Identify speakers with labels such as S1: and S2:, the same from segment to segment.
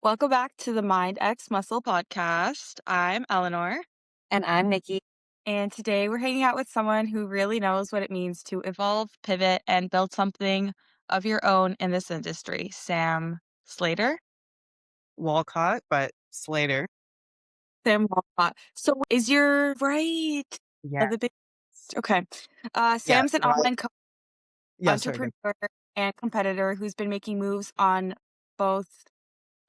S1: Welcome back to the Mind X Muscle podcast. I'm Eleanor,
S2: And I'm Nikki.
S1: and today we're hanging out with someone who really knows what it means to evolve, pivot, and build something of your own in this industry, Sam Slater.
S3: Walcott, but Slater.
S1: Sam Walcott. So is your right?
S3: Yeah.
S1: The big okay.
S3: Yeah.
S1: Sam's an
S3: So
S1: online
S3: yeah, sorry.
S1: entrepreneur and competitor who's been making moves on both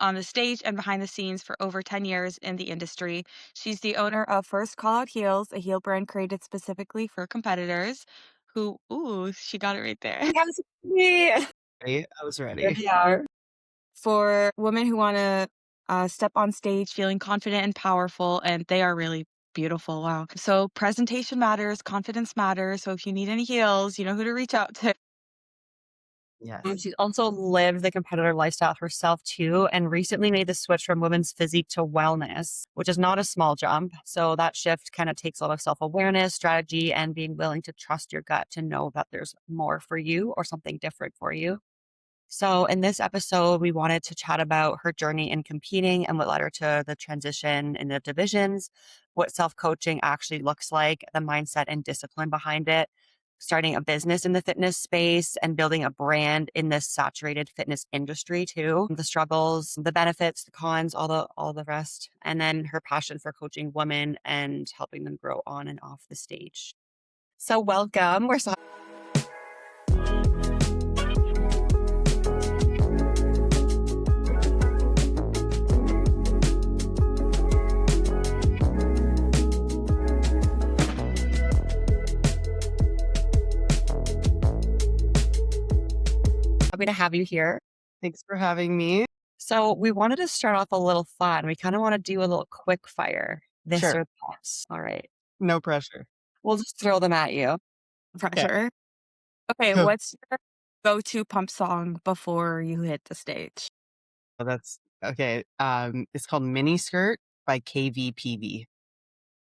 S1: on the stage and behind the scenes for over 10 years in the industry. She's the owner of First Call Out Heels, a heel brand created specifically for competitors who, ooh, she got it right there.
S2: Yes, me.
S3: Ready? I was
S2: Here
S3: ready.
S2: we are.
S1: For women who want to step on stage feeling confident and powerful, and they are really beautiful. Wow. So presentation matters, confidence matters. So if you need any heels, you know who to reach out to.
S3: Yes.
S2: She's also lived the competitor lifestyle herself too, and recently made the switch from women's physique to wellness, which is not a small jump. So that shift kind of takes a lot of self-awareness, strategy, and being willing to trust your gut to know that there's more for you or something different for you. So in this episode, we wanted to chat about her journey in competing and what led her to the transition in the divisions, what self-coaching actually looks like, the mindset and discipline behind it, starting a business in the fitness space and building a brand in this saturated fitness industry too, the struggles, the benefits, the cons, all the rest, and then her passion for coaching women and helping them grow on and off the stage. So welcome. We're so happy to have you here.
S3: Thanks for having me.
S2: So we wanted to start off a little fun. We kind of want to do a little quick fire. This
S3: Sure.
S2: or that. All right.
S3: No pressure.
S2: We'll just throw them at you.
S1: Pressure. Okay,
S3: Cool.
S1: what's your go-to pump song before you hit the stage?
S3: Well, that's okay. It's called Mini Skirt by KVPV.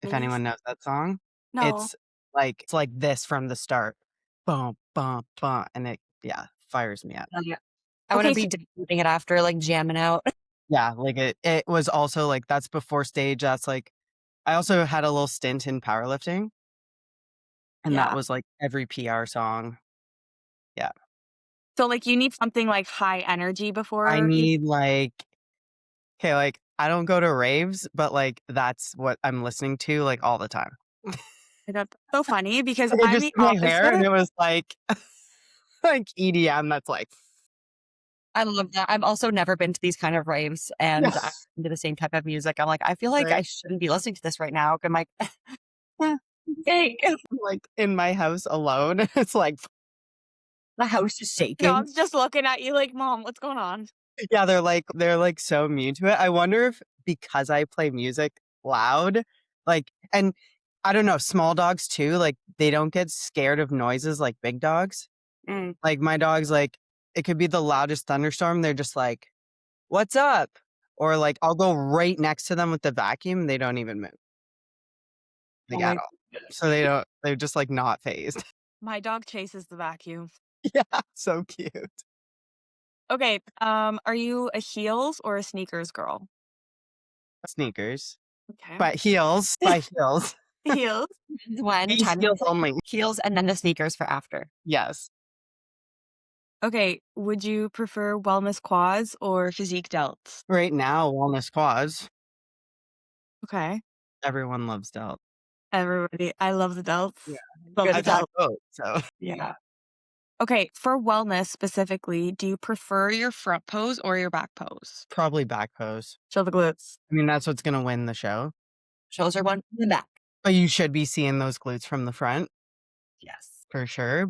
S3: If
S1: Mini
S3: anyone knows that song.
S1: No.
S3: It's like this from the start. Bum, bum, bum. And it fires me up.
S2: Yeah. I want to
S1: Okay,
S2: be doing it after, like jamming out.
S3: Yeah, like it was also like that's before stage. That's like I also had a little stint in powerlifting. And
S1: Yeah.
S3: that was like every PR song. Yeah.
S1: So, like, you need something, like, high energy before
S3: I
S1: you
S3: need okay, like I don't go to raves, but like that's what I'm listening to like all the time.
S1: That's so funny because
S3: Like I
S1: I'm
S3: just
S1: the
S3: did my hair and
S1: opposite.
S3: it was like like EDM that's like
S2: I love that. I've also never been to these kind of raves and
S3: yeah,
S2: I'm into the same type of music. I'm like, I feel like
S3: right.
S2: I shouldn't be listening to this right now. I'm like, okay.
S3: Like in my house alone. It's like
S2: The house is
S1: You know,
S2: shaking.
S1: I'm just looking at you like, "Mom, what's going on?"
S3: yeah, they're like so immune to it. I wonder if because I play music loud, like and I don't know, small dogs too, like they don't get scared of noises like big dogs.
S2: Mm.
S3: Like my dog's like, it could be the loudest thunderstorm. They're just like, what's up? Or like, I'll go right next to them with the vacuum. They don't even move
S2: Oh
S3: like at
S2: my
S3: all. So they're just like not phased.
S1: My dog chases the vacuum.
S3: yeah. So cute.
S1: Okay, are you a heels or a sneakers girl?
S3: Sneakers,
S1: Okay.
S3: but heels by heels.
S1: Heels?
S2: When
S3: Base
S2: time
S3: heels only.
S2: heels and then the sneakers for after.
S3: Yes.
S1: Okay, would you prefer wellness quads or physique delts?
S3: Right now, wellness quads.
S1: Okay.
S3: Everyone loves delt.
S1: Everybody, I love the delts.
S3: Yeah.
S1: Love
S2: Good
S1: the
S3: I've had
S1: delts.
S3: both. So
S2: Yeah.
S1: Okay, for wellness specifically, do you prefer your front pose or your back pose?
S3: probably back pose.
S1: Show the glutes.
S3: I mean, that's what's going to win the show.
S2: Shows her one from the back.
S3: But you should be seeing those glutes from the front
S2: Yes.
S3: for sure.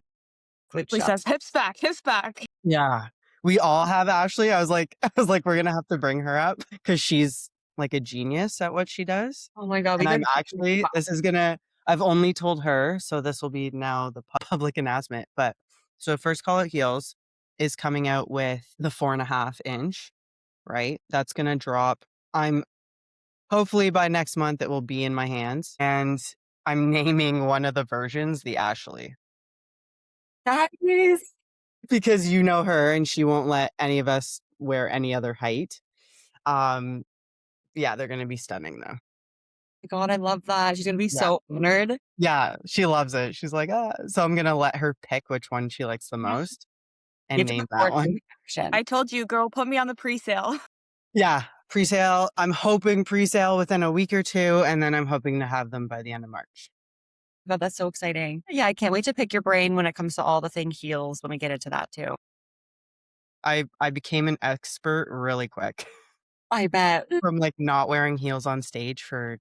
S2: Glute
S1: Please
S2: shot.
S1: says hips back, hips back.
S3: Yeah. We all have Ashley. I was like, we're gonna have to bring her up because she's like a genius at what she does.
S2: Oh my God.
S3: And
S2: We
S3: I'm
S2: could
S3: actually, I've only told her, so this will be now the public announcement. But so First Call Out Heels is coming out with the 4.5 inch, right? That's gonna drop. I'm hopefully by next month it will be in my hands. And I'm naming one of the versions the Ashley.
S2: that is
S3: Because you know her and she won't let any of us wear any other height. Um, yeah, they're gonna be stunning though.
S2: God, I love that. She's gonna be
S3: Yeah.
S2: so honored.
S3: Yeah, she loves it. She's like, "Ah," so I'm gonna let her pick which one she likes the
S1: Yeah.
S3: most
S2: You
S3: and
S2: have to
S3: name that
S2: record
S3: one.
S2: your reaction.
S1: I told you, girl, put me on the pre-sale.
S3: Yeah, presale. I'm hoping presale within a week or 2, and then I'm hoping to have them by the end of March.
S2: God, that's so exciting. Yeah, I can't wait to pick your brain when it comes to all the thing heels when we get into that too.
S3: I became an expert really quick
S2: I bet.
S3: from, like, not wearing heels on stage for,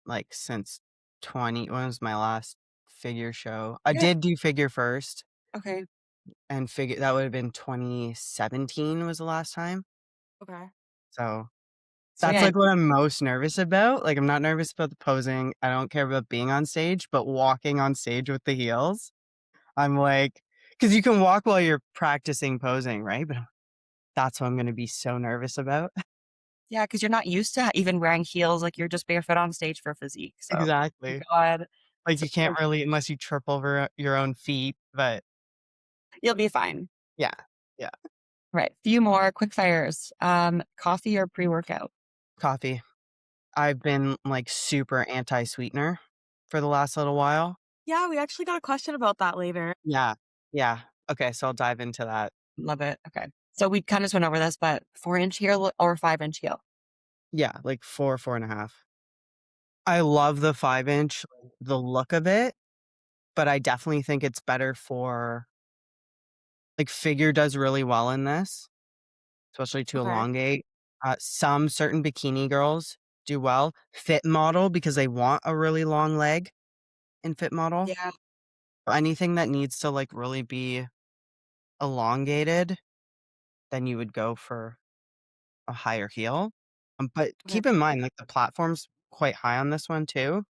S3: like, since 20 when was my last figure show? I
S2: Yeah.
S3: did do figure first,
S2: Okay.
S3: and figure that would have been 2017 was the last time.
S1: Okay.
S3: So,
S2: So
S3: that's,
S2: yeah,
S3: like, what I'm most nervous about. Like, I'm not nervous about the posing, I don't care about being on stage, but walking on stage with the heels, I'm like, because you can walk while you're practicing posing, right? But that's what I'm gonna be so nervous about.
S2: yeah, because you're not used to even wearing heels. Like you're just barefoot on stage for physique. So,
S3: Exactly.
S2: God,
S3: Like,
S2: so
S3: you can't really unless you trip over your own feet, but
S2: you'll be fine.
S3: yeah, yeah.
S2: Right. Few more quick fires. Coffee or pre workout?
S3: Coffee. I've been, like, super anti-sweetener for the last little while.
S1: Yeah, we actually got a question about that later.
S3: Yeah, yeah. Okay, so I'll dive into that.
S2: Love it. Okay. So we kind of just went over this, but 4-inch heel or 5-inch heel?
S3: Yeah, like 4, 4.5. I love the 5-inch, the look of it, but I definitely think it's better for like, figure does really well in this, especially to
S1: Okay.
S3: elongate. Some certain bikini girls do well. Fit model, because they want a really long leg in fit model.
S2: Yeah.
S3: Anything that needs to, like, really be elongated, then you would go for a higher heel. But
S2: Okay.
S3: keep in mind, like, the platform's quite high on this one too.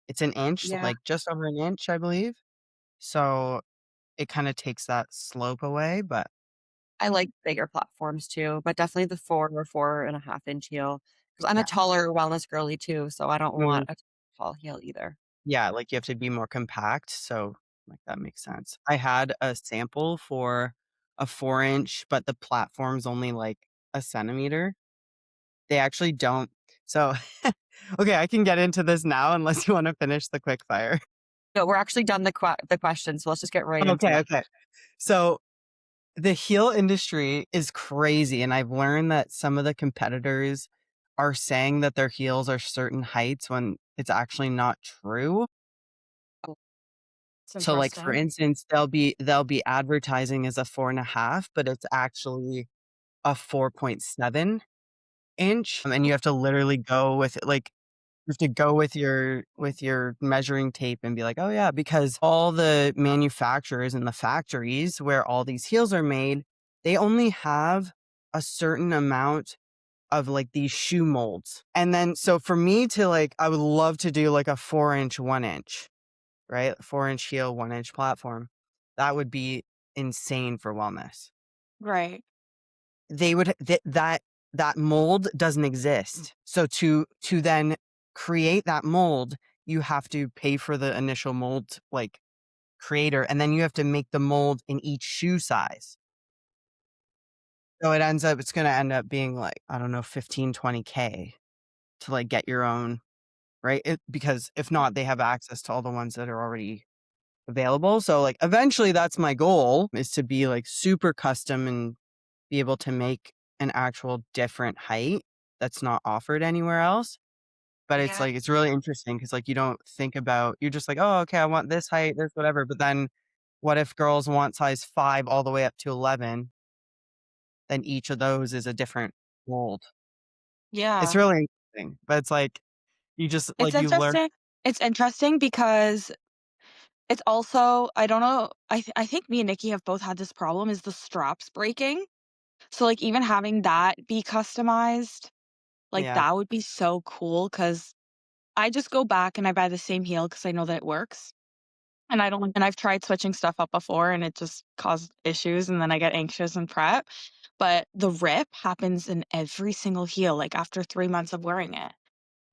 S3: It's an inch,
S2: Yeah.
S3: like, just over an inch, I believe. So, it kinda takes that slope away, but
S2: I like bigger platforms too, but definitely the 4 or 4.5-inch heel. Because I'm a
S3: yeah.
S2: taller wellness girly too, so I don't want
S3: Mhm.
S2: a tall heel either.
S3: Yeah, like, you have to be more compact, so, like, that makes sense. I had a sample for a 4-inch, but the platform's only, like, a centimeter. They actually don't so okay, I can get into this now unless you wanna finish the quick fire.
S2: No, we're actually done the question, so let's just get right into
S3: Okay,
S2: that.
S3: okay. So, the heel industry is crazy, and I've learned that some of the competitors are saying that their heels are certain heights when it's actually not true.
S2: Oh,
S1: It's
S3: So, like, for
S1: interesting.
S3: instance, they'll be advertising as a 4.5, but it's actually a 4.7 inch, and you have to literally go with it, like, you have to go with your measuring tape and be like, "Oh, yeah," because all the manufacturers and the factories where all these heels are made, they only have a certain amount of, like, these shoe molds, and then so for me to, like I would love to do, like, a 4-inch, 1-inch. Right? 4-inch heel, 1-inch platform. That would be insane for wellness.
S1: Right.
S3: They would that mold doesn't exist. So to then create that mold, you have to pay for the initial mold, like, creator, and then you have to make the mold in each shoe size. So it's gonna end up being, like, I don't know, 15, 20K to, like, get your own, right? Because if not, they have access to all the ones that are already available. So, like, eventually that's my goal is to be, like, super custom and be able to make an actual different height that's not offered anywhere else. But it's
S1: Yeah.
S3: like it's really interesting because, like, you don't think about you're just like, "Oh, okay, I want this height, this whatever." But then what if girls want size 5 all the way up to 11? Then each of those is a different mold. It's
S1: Yeah.
S3: really interesting, but it's like you just
S1: It's
S3: like you learn.
S1: interesting. It's interesting because it's also I don't know, I think me and Nikki have both had this problem is the straps breaking. So, like, even having that be customized, like,
S3: Yeah.
S1: that would be so cool because I just go back and I buy the same heel because I know that it works, and I don't and I've tried switching stuff up before, and it just caused issues, and then I get anxious and prep, but the rip happens in every single heel, like, after 3 months of wearing it,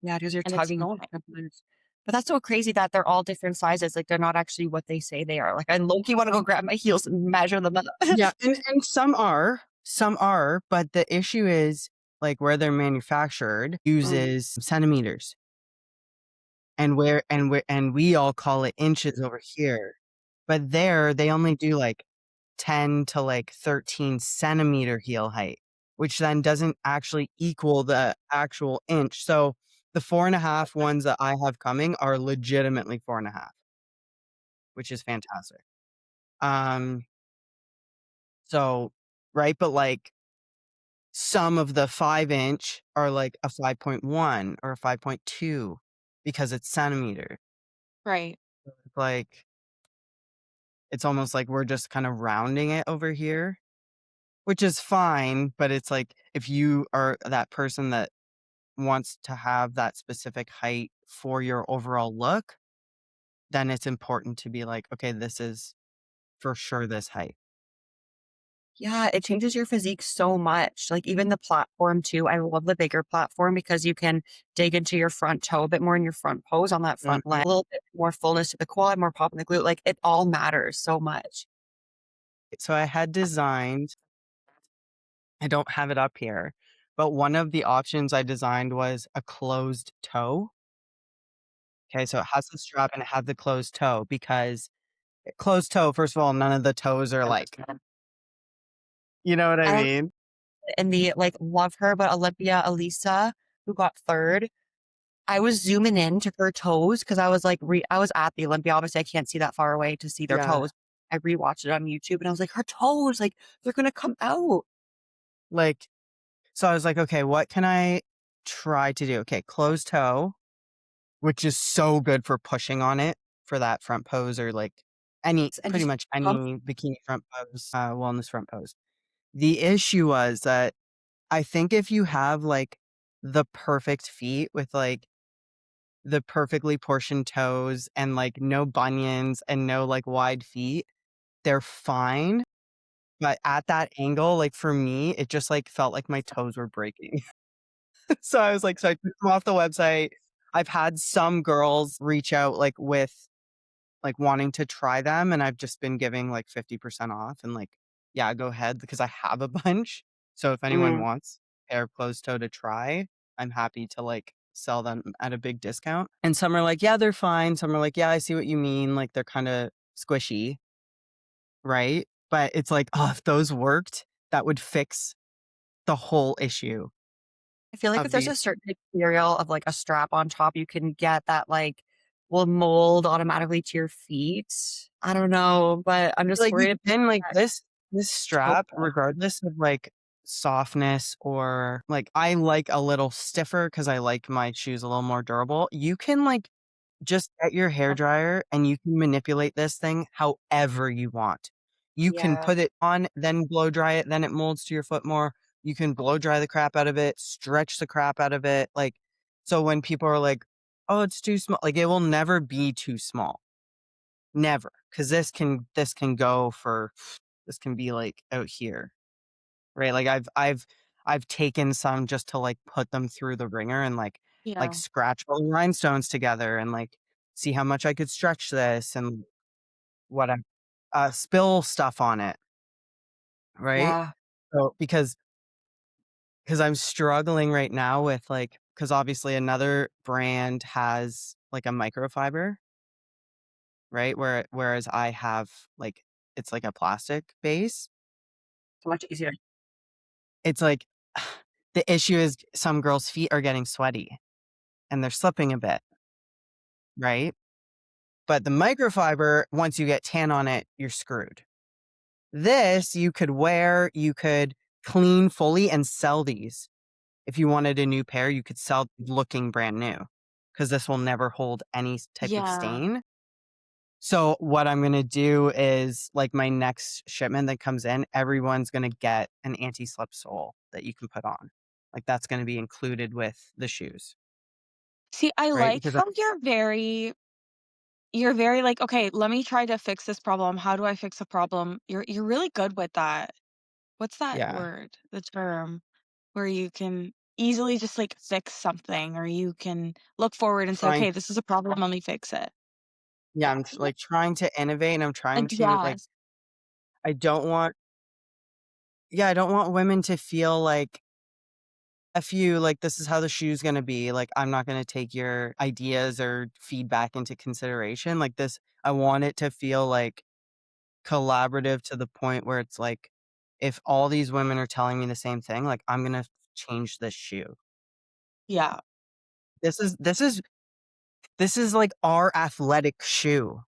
S2: yeah, because you're
S1: and it's
S2: tugging.
S1: annoying.
S2: But that's so crazy that they're all different sizes. Like they're not actually what they say they are. Like I low key want to go grab my heels and measure them up.
S3: Yeah, and some are. Some are, but the issue is like where they're manufactured uses centimeters and we all call it inches over here. But there they only do like 10 to like 13 centimeter heel height, which then doesn't actually equal the actual inch. So the 4.5 ones that I have coming are legitimately 4.5, which is fantastic. Um, so, right, but like some of the 5-inch are like a 5.1 or a 5.2 because it's centimeter.
S1: Right.
S3: Like it's almost like we're just kind of rounding it over here, which is fine, but it's like if you are that person that wants to have that specific height for your overall look, then it's important to be like, okay, this is for sure this height.
S2: Yeah, it changes your physique so much. Like even the platform too. I love the bigger platform because you can dig into your front toe a bit more in your front pose on that front
S3: Mhm.
S2: leg. A little bit more fullness to the quad, more pop in the glute. Like it all matters so much.
S3: So I had designed, I don't have it up here, but one of the options I designed was a closed toe. Okay, so it has the strap and it had the closed toe because closed toe, first of all, none of the toes are like, you know what I
S2: I like
S3: mean?
S2: it and the like love her, but Olympia Elisa, who got third, I was zooming in to her toes because I was like I was at the Olympia. Obviously, I can't see that far away to see their
S3: Yeah.
S2: toes. I rewatched it on YouTube and I was like, her toes, like they're gonna come out.
S3: Like, so I was like, okay, what can I try to do? Okay, closed toe, which is so good for pushing on it for that front pose or like
S2: And
S3: pretty
S2: just
S3: much any bikini front pose, wellness front pose. The issue was that I think if you have like the perfect feet with like the perfectly portioned toes and like no bunions and no like wide feet, they're fine. But at that angle, like for me, it just like felt like my toes were breaking. So I was like, so I took them off the website. I've had some girls reach out like with like wanting to try them, and I've just been giving like 50% off and like, yeah, go ahead because I have a bunch. So if anyone
S2: mm,
S3: wants a pair of closed toe to try, I'm happy to like sell them at a big discount. And some are like, yeah, they're fine. Some are like, yeah, I see what you mean. Like they're kind of squishy, right? But it's like, oh, if those worked, that would fix the whole issue
S2: I feel like if
S3: of
S2: there's
S3: these.
S2: a certain material of like a strap on top, you can get that like will mold automatically to your feet. I don't know, but I'm just
S3: Like, you
S2: worried
S3: can, like,
S2: about
S3: this
S2: toe.
S3: strap, regardless of, like, softness or like, I like a little stiffer because I like my shoes a little more durable. You can, like, just get your hairdryer and you can manipulate this thing however you want. You can
S2: Yeah.
S3: put it on, then blow dry it, then it molds to your foot more. You can blow dry the crap out of it, stretch the crap out of it, like, so when people are like, "Oh, it's too small," like, it will never be too small. Never, because this can go for this can be, like, out here, right? Like, I've taken some just to, like, put them through the ringer and, like,
S1: Yeah.
S3: scratch all the rhinestones together and, like, see how much I could stretch this and what I spill stuff on it, right?
S2: Yeah.
S3: So because I'm struggling right now with, like, because obviously another brand has, like, a microfiber, right? Whereas I have, like, it's like a plastic base.
S2: So much easier.
S3: It's like the issue is some girls' feet are getting sweaty and they're slipping a bit, right? But the microfiber, once you get tan on it, you're screwed. This you could wear, you could clean fully and sell these. If you wanted a new pair, you could sell looking brand new because this will never hold any type of
S1: Yeah.
S3: stain. So what I'm gonna do is like my next shipment that comes in, everyone's gonna get an anti-slip sole that you can put on. Like that's gonna be included with the shoes,
S1: See, I
S3: right?
S1: like
S3: Because
S1: how you're very like, "Okay, let me try to fix this problem. How do I fix a problem?" You're really good with that. What's that
S3: yeah,
S1: word? The term where you can easily just, like, fix something or you can look forward and say,
S3: trying
S1: "Okay, this is a problem, let me fix it."
S3: yeah, I'm like trying to innovate and I'm trying
S1: Like,
S3: to like
S1: yes.
S3: I don't want yeah, I don't want women to feel like, "F you, like, this is how the shoe's gonna be, like, I'm not gonna take your ideas or feedback into consideration." Like, this I want it to feel, like, collaborative to the point where it's like, if all these women are telling me the same thing, like, I'm gonna change this shoe.
S1: Yeah.
S3: This is this is this is, like, our athletic shoe,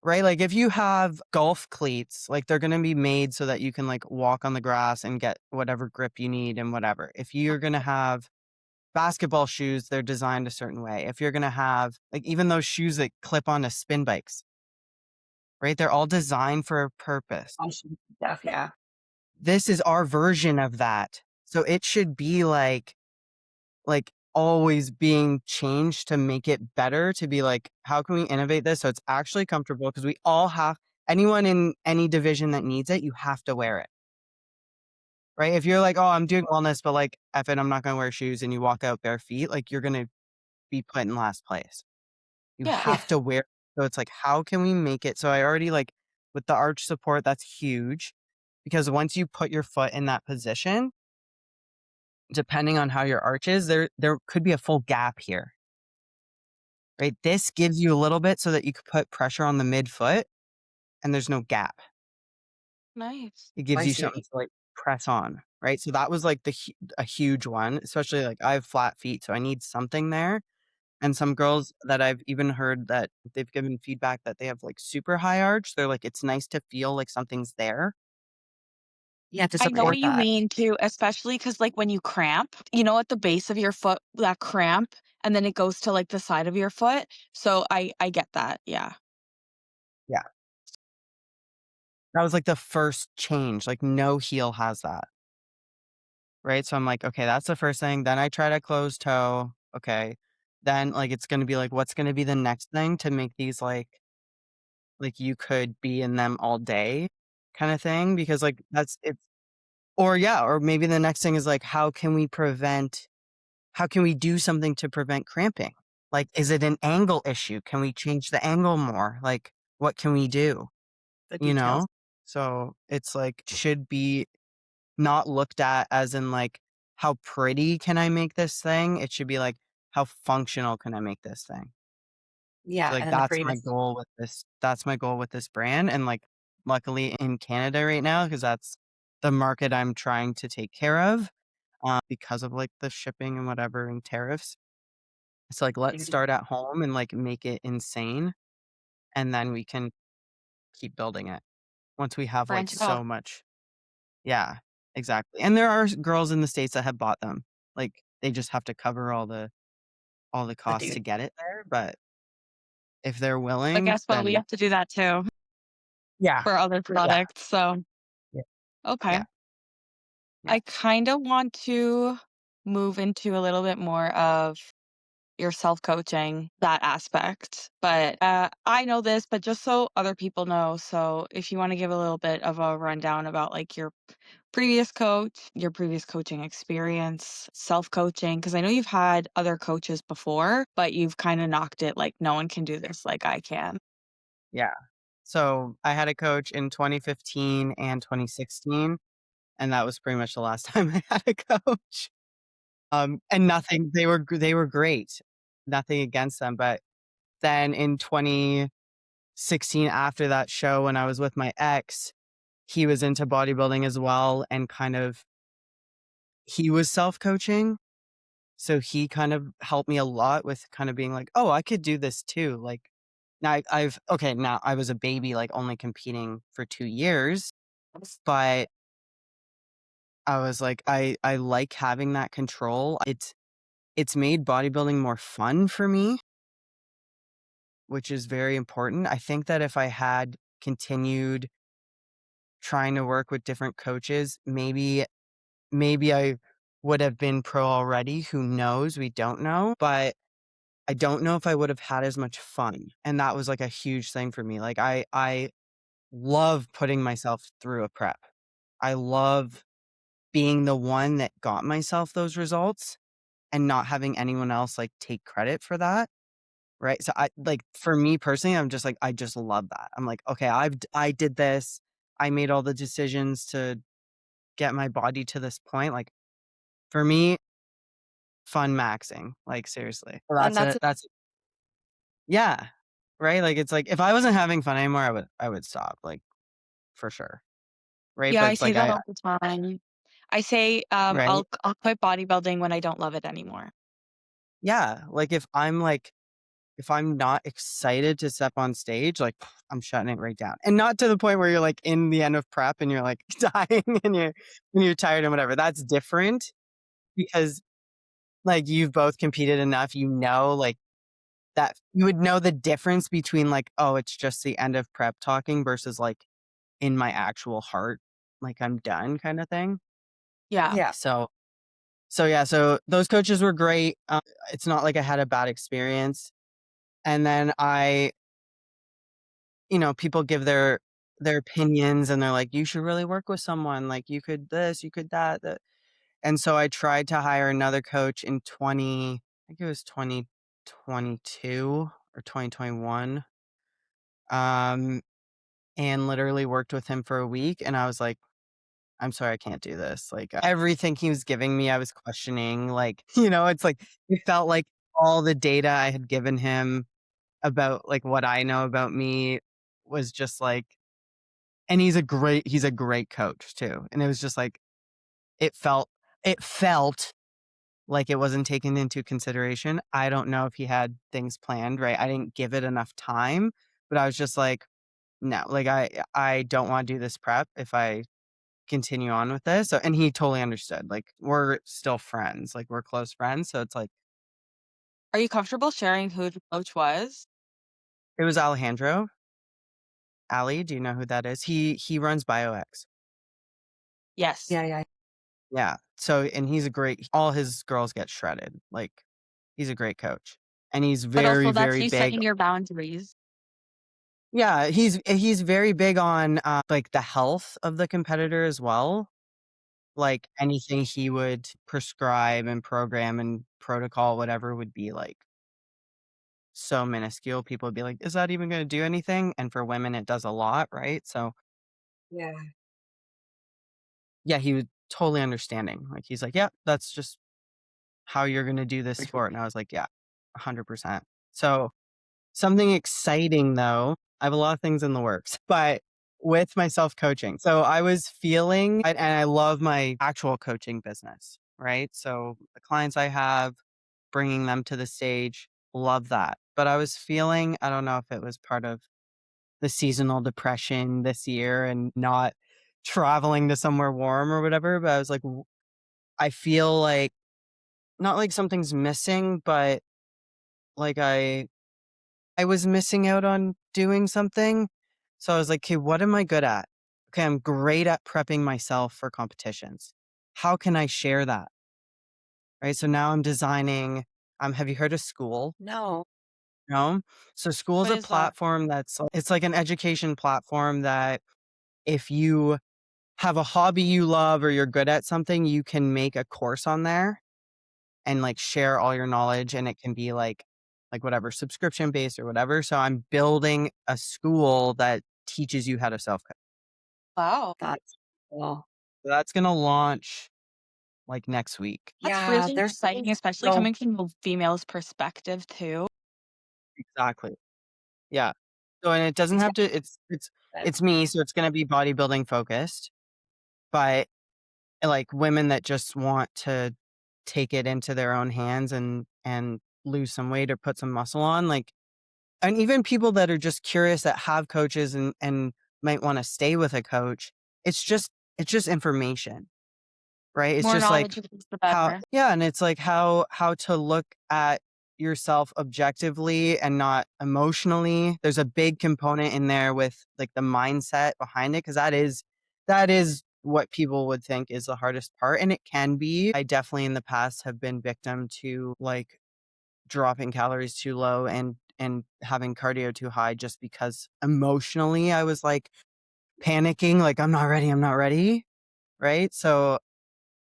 S3: right? Like, if you have golf cleats, like, they're gonna be made so that you can, like, walk on the grass and get whatever grip you need and whatever. If you're gonna have basketball shoes, they're designed a certain way. If you're gonna have like, even those shoes that clip onto spin bikes, right? They're all designed for a purpose.
S2: Stuff, yeah.
S3: This is our version of that. So it should be like always being changed to make it better, to be like, how can we innovate this so it's actually comfortable? Because we all have anyone in any division that needs it, you have to wear it. Right. If you're like, oh, I'm doing wellness, but like, F it, I'm not gonna wear shoes, and you walk out bare feet, like you're gonna be put in last place. You
S1: Yeah.
S2: Yeah.
S3: have to wear, so it's like, how can we make it so I already like with the arch support, that's huge, because once you put your foot in that position, depending on how your arch is, there could be a full gap here, right? This gives you a little bit so that you could put pressure on the midfoot and there's no gap.
S1: Nice.
S3: It gives
S2: I
S3: you
S2: see.
S3: something to like press on, right? So that was like a huge one, especially like I have flat feet, so I need something there. And some girls that I've even heard that they've given feedback that they have like super high arch. They're like, it's nice to feel like something's there.
S2: Yeah, to
S1: I know what
S2: support
S1: you
S2: that.
S1: mean too, especially because, like, when you cramp, at the base of your foot, that cramp, and then it goes to, like, the side of your foot. So I get that, yeah.
S3: Yeah. That was like the first change. Like no heel has that. Right. So I'm like, okay, that's the first thing. Then I tried a closed toe. Okay. Then like it's gonna be like, what's gonna be the next thing to make these like you could be in them all day kind of thing? Because like that's it's or yeah, or maybe the next thing is like, how can we do something to prevent cramping? Like, is it an angle issue? Can we change the angle more? Like, what can we do?
S2: The
S3: You
S2: details.
S3: know? So it's like, should be not looked at as in like, how pretty can I make this thing? It should be like, how functional can I make this thing? So
S2: Yeah,
S3: like,
S2: and then the prettiness.
S3: that's my goal with this brand. And like, luckily in Canada right now, because that's the market I'm trying to take care of, because of like the shipping and whatever and tariffs. It's like, let's start at home and like make it insane. And then we can keep building it once we have like
S1: Branch out.
S3: so much. Yeah, exactly. And there are girls in the States that have bought them. Like they just have to cover all the
S2: The
S3: costs
S2: dude.
S3: to get it there. But if they're
S1: But
S3: willing,
S1: guess what? We
S3: then
S1: have to do that too
S3: yeah,
S1: for other
S3: yeah,
S1: products, so
S3: yeah,
S1: okay.
S3: yeah, yeah,
S1: I kinda want to move into a little bit more of your self-coaching, that aspect, but, I know this, but just so other people know, so if you wanna give a little bit of a rundown about, like, your previous coach, your previous coaching experience, self-coaching, because I know you've had other coaches before, but you've kinda knocked it like, "No one can do this like I can."
S3: yeah. So I had a coach in 2015 and 2016, and that was pretty much the last time I had a coach. And nothing, they were great. Nothing against them, but then in 2016, after that show when I was with my ex, he was into bodybuilding as well, and kind of he was self-coaching. So he kind of helped me a lot with kind of being like, "Oh, I could do this too." Like now I've okay, now I was a baby, like only competing for 2 years, but I was like, I like having that control. It's made bodybuilding more fun for me, which is very important. I think that if I had continued trying to work with different coaches, maybe I would have been pro already. Who knows? We don't know. But I don't know if I would have had as much fun. And that was like a huge thing for me. Like I love putting myself through a prep. I love being the one that got myself those results and not having anyone else like take credit for that. Right. So I like for me personally, I'm just like, I just love that. I'm like, okay, I did this. I made all the decisions to get my body to this point. Like for me, fun maxing, like seriously. So
S2: And
S3: that's
S2: that's
S3: it. That's yeah. Right. Like it's like if I wasn't having fun anymore, I would stop, like for sure. Right.
S1: Yeah,
S3: But
S1: I
S3: it's
S1: say
S3: like
S1: that all the time. I say,
S3: right.
S1: I'll quit bodybuilding when I don't love it anymore.
S3: Yeah. Like if I'm not excited to step on stage, like I'm shutting it right down. And not to the point where you're like in the end of prep and you're like dying and you're tired and whatever. That's different because like you've both competed enough, like that you would know the difference between like, oh, it's just the end of prep talking versus like in my actual heart, like I'm done kind of thing.
S1: Yeah.
S2: yeah.
S3: So yeah, so those coaches were great. It's not like I had a bad experience. And then people give their opinions and they're like, you should really work with someone. Like you could this, you could that. And so I tried to hire another coach in I think it was 2022 or 2021. Um, and literally worked with him for a week. And I was like, I'm sorry, I can't do this. Like everything he was giving me, I was questioning. Like, it's like it felt like all the data I had given him about like what I know about me was just like, and he's a great coach too. And it was just like it felt like it wasn't taken into consideration. I don't know if he had things planned, right? I didn't give it enough time, but I was just like, no, like I don't want to do this prep if I continue on with this. So, and he totally understood. Like we're still friends, like we're close friends. So it's like
S1: Are you comfortable sharing who the coach was?
S3: it was Alejandro. Ali, do you know who that is? He runs BioX.
S1: Yes.
S2: Yeah.
S3: Yeah. So and he's a great all his girls get shredded. Like he's a great coach. And he's
S1: But
S3: very,
S1: also that's
S3: very
S1: you
S3: big.
S1: setting your boundaries.
S3: Yeah, he's very big on like the health of the competitor as well. Like anything he would prescribe and program and protocol, whatever would be like so minuscule. People would be like, is that even going to do anything? And for women, it does a lot, right? So
S2: Yeah.
S3: yeah, he was totally understanding. Like he's like, yeah, that's just how you're going to do this sport. And I was like, yeah, 100%. So something exciting though, I have a lot of things in the works, but with my self coaching. So I was feeling, and I love my actual coaching business, right? So the clients I have, bringing them to the stage, love that. But I was feeling, I don't know if it was part of the seasonal depression this year and not traveling to somewhere warm or whatever, but I was like, I feel like not like something's missing, but like I was missing out on doing something. So I was like, okay, what am I good at? Okay, I'm great at prepping myself for competitions. How can I share that? Right. So now I'm designing. Have you heard of School?
S2: No.
S3: No. So School is
S1: What
S3: a
S1: is that?
S3: platform it's like an education platform that if you have a hobby you love or you're good at something, you can make a course on there and like share all your knowledge and it can be like whatever subscription based or whatever. So I'm building a school that teaches you how to self coach.
S1: Wow.
S2: That's cool.
S3: So that's going to launch like next week.
S1: That's
S2: Yeah,
S1: really
S2: there's
S1: exciting, especially
S2: so
S1: coming from a female's perspective too.
S3: Exactly. Yeah. So and it doesn't
S2: it's
S3: have to it's
S2: expensive.
S3: me, so it's going to be bodybuilding focused, but like women that just want to take it into their own hands and lose some weight or put some muscle on, like, and even people that are just curious that have coaches and might want to stay with a coach. It's just information, right? It's
S1: More
S3: just like
S1: knowledge is the
S3: how
S1: better.
S3: yeah, and it's like how to look at yourself objectively and not emotionally. There's a big component in there with like the mindset behind it because that is what people would think is the hardest part and it can be. I definitely in the past have been victim to like dropping calories too low and having cardio too high just because emotionally I was like panicking, like I'm not ready, right? So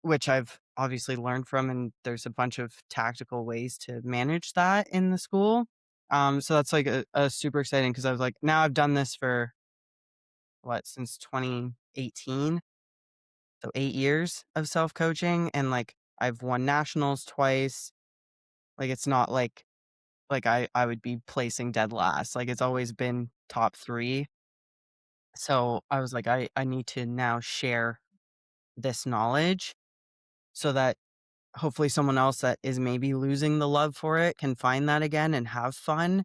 S3: which I've obviously learned from, and there's a bunch of tactical ways to manage that in the school. So that's like a super exciting because I was like, now I've done this for what since 2018. So 8 years of self-coaching, and, like, I've won nationals twice. Like, it's not like I would be placing dead last. Like, it's always been top 3. So I was like, I need to now share this knowledge so that hopefully someone else that is maybe losing the love for it can find that again and have fun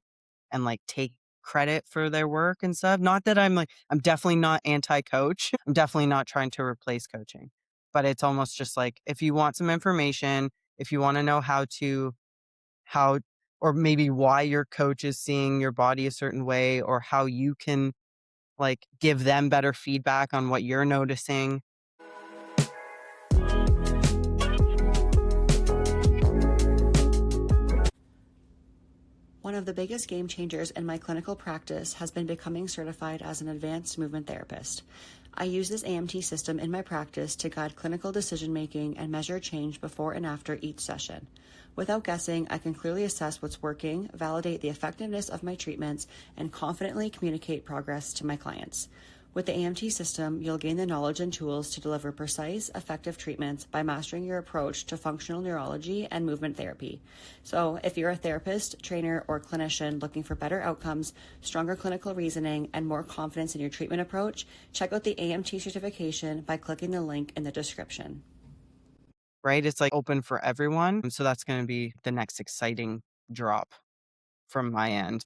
S3: and, like, take credit for their work and stuff. Not that I'm definitely not anti-coach. I'm definitely not trying to replace coaching. But it's almost just like, if you want some information, if you wanna know how or maybe why your coach is seeing your body a certain way, or how you can, like, give them better feedback on what you're noticing.
S4: One of the biggest game changers in my clinical practice has been becoming certified as an advanced movement therapist. I use this AMT system in my practice to guide clinical decision making and measure change before and after each session. Without guessing, I can clearly assess what's working, validate the effectiveness of my treatments, and confidently communicate progress to my clients. With the AMT system, you'll gain the knowledge and tools to deliver precise, effective treatments by mastering your approach to functional neurology and movement therapy. So, if you're a therapist, trainer, or clinician looking for better outcomes, stronger clinical reasoning, and more confidence in your treatment approach, check out the AMT certification by clicking the link in the description.
S3: Right? It's, like, open for everyone. So that's gonna be the next exciting drop from my end.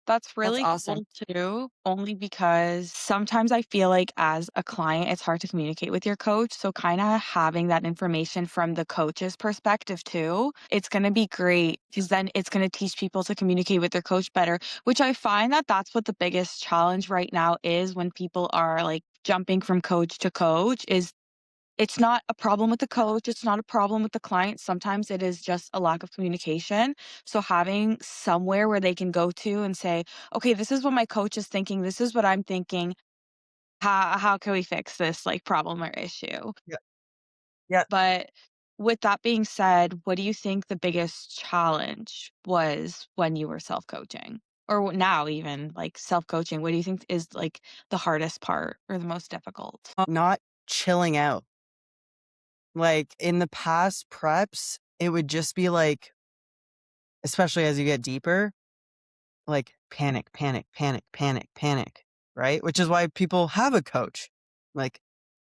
S1: That's
S2: That's
S1: really
S2: awesome.
S1: cool too, only because sometimes I feel like as a client, it's hard to communicate with your coach. So, kind of having that information from the coach's perspective too, it's going to be great because then it's going to teach people to communicate with their coach better, which I find that that's what the biggest challenge right now is when people are like jumping from coach to coach is it's not a problem with the coach, it's not a problem with the client, sometimes it is just a lack of communication, so having somewhere where they can go to and say, "Okay, this is what my coach is thinking, this is what I'm thinking, how can we fix this, like, problem or issue?"
S3: Yeah. Yeah.
S1: But with that being said, what do you think the biggest challenge was when you were self-coaching? Or now even, like, self-coaching, what do you think is, like, the hardest part or the most difficult?
S3: Not chilling out. Like, in the past preps, it would just be like, especially as you get deeper, like, panic, panic, panic, panic, panic, right? Which is why people have a coach. Like,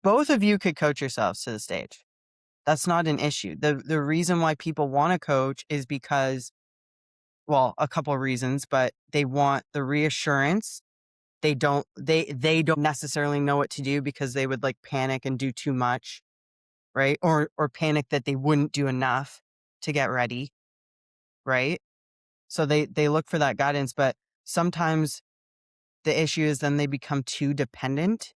S3: both of you could coach yourselves to the stage. That's not an issue. The reason why people want a coach is because, well, a couple of reasons, but they want the reassurance. They don't necessarily know what to do because they would, like, panic and do too much, right? Or panic that they wouldn't do enough to get ready, right? So they look for that guidance, but sometimes the issue is then they become too dependent,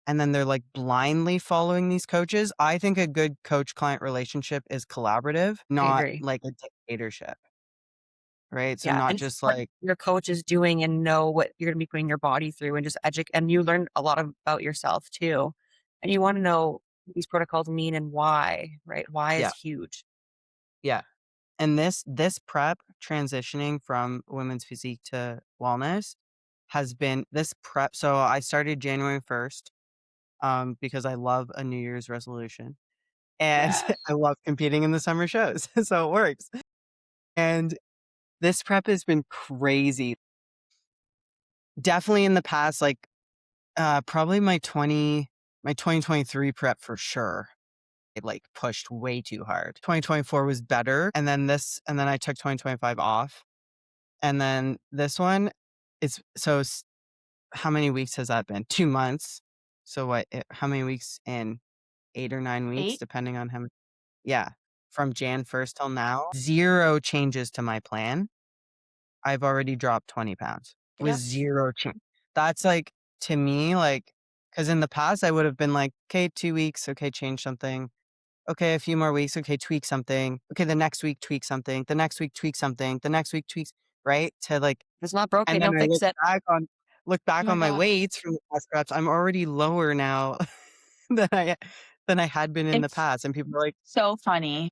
S3: and then they're, like, blindly following these coaches. I think a good coach-client relationship is collaborative,
S2: I
S3: not
S2: agree.
S3: like a dictatorship, right? So
S2: Yeah,
S3: not
S2: and
S3: just
S2: what
S3: like,
S2: your coach is doing and know what you're gonna be putting your body through and just educate and you learn a lot about yourself too. And you wanna know what these protocols mean and why, right? Why is
S3: yeah,
S2: huge.
S3: yeah. And this prep transitioning from women's physique to wellness has been this prep. So I started January 1st, because I love a New Year's resolution, and
S2: Yeah.
S3: I love competing in the summer shows. So it works. And this prep has been crazy. Definitely in the past, like, probably my 2023 prep for sure. It, like, pushed way too hard. 2024 was better, and then I took 2025 off. And then this one is how many weeks has that been? 2 months. So how many weeks in? 8 or 9 weeks,
S1: 8?
S3: depending on how many. Yeah. From Jan 1st till now, 0 changes to my plan. I've already dropped 20 pounds with
S1: Yep.
S3: 0 change. That's, like, to me, like, because in the past, I would have been like, "Okay, 2 weeks. Okay, change something. Okay, a few more weeks. Okay, tweak something. Okay, the next week, tweak something. The next week, tweak something. The next week, tweaks," right? To, like,
S2: If it's not
S3: and
S2: broken,
S3: then
S2: don't
S3: I
S2: fix it.
S3: look
S1: Oh
S3: back
S1: my
S3: on my
S1: god.
S3: weights from the past reps. I'm already lower now than I had been in the
S1: It's
S3: past, and people are like,
S1: so funny.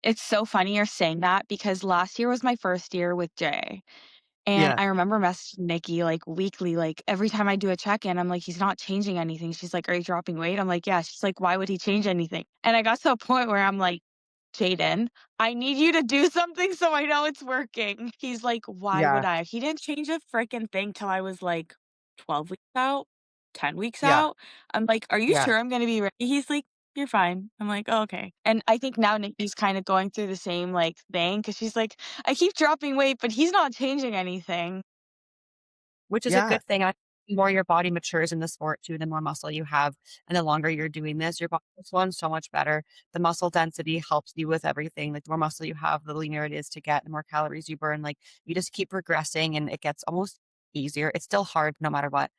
S1: It's so funny you're saying that because last year was my first year with Jay. And
S3: Yeah.
S1: I remember messaging Nikki, like, weekly, like, every time I do a check-in, I'm like, "He's not changing anything." She's like, "Are you dropping weight?" I'm like, "Yeah." She's like, "Why would he change anything?" And I got to a point where I'm like, "Jaden, I need you to do something so I know it's working." He's like, "Why would
S3: Yeah.
S1: I?" He didn't change a freaking thing till I was, like, 12 weeks out, 10 weeks
S3: Yeah.
S1: out. I'm like, "Are you
S3: Yeah.
S1: sure I'm gonna be ready?" He's like, "You're fine." I'm like, "Oh, okay." And I think now Nikki's kinda going through the same, like, thing because she's like, "I keep dropping weight, but he's not changing anything."
S2: Which is a
S3: Yeah.
S2: good thing. The more your body matures in the sport too, the more muscle you have, and the longer you're doing this, your body responds so much better. The muscle density helps you with everything. Like, the more muscle you have, the leaner it is to get, the more calories you burn. Like, you just keep progressing and it gets almost easier. It's still hard no matter what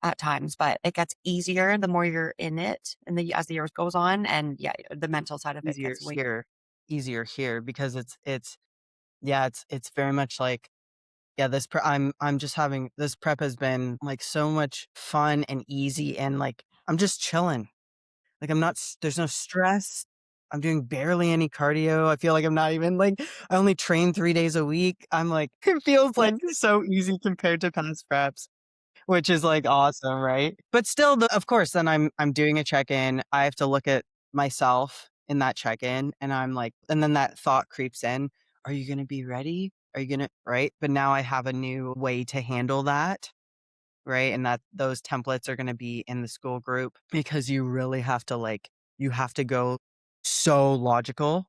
S2: at times, but it gets easier the more you're in it and as the years goes on. And yeah, the mental side of it
S3: Easier
S2: gets way
S3: here. Easier here because it's yeah, it's very much like yeah, I'm just having this prep has been like so much fun and easy and like I'm just chilling. Like I'm not there's no stress. I'm doing barely any cardio. I feel like I'm not even like I only train 3 days a week. I'm like it feels like so easy compared to past preps, which is like awesome, right? But still of course then I'm doing a check-in. I have to look at myself in that check-in and I'm like and then that thought creeps in, are you going to be ready? Are you going to right? But now I have a new way to handle that, right? And that those templates are going to be in the school group because you really have to like you have to go so logical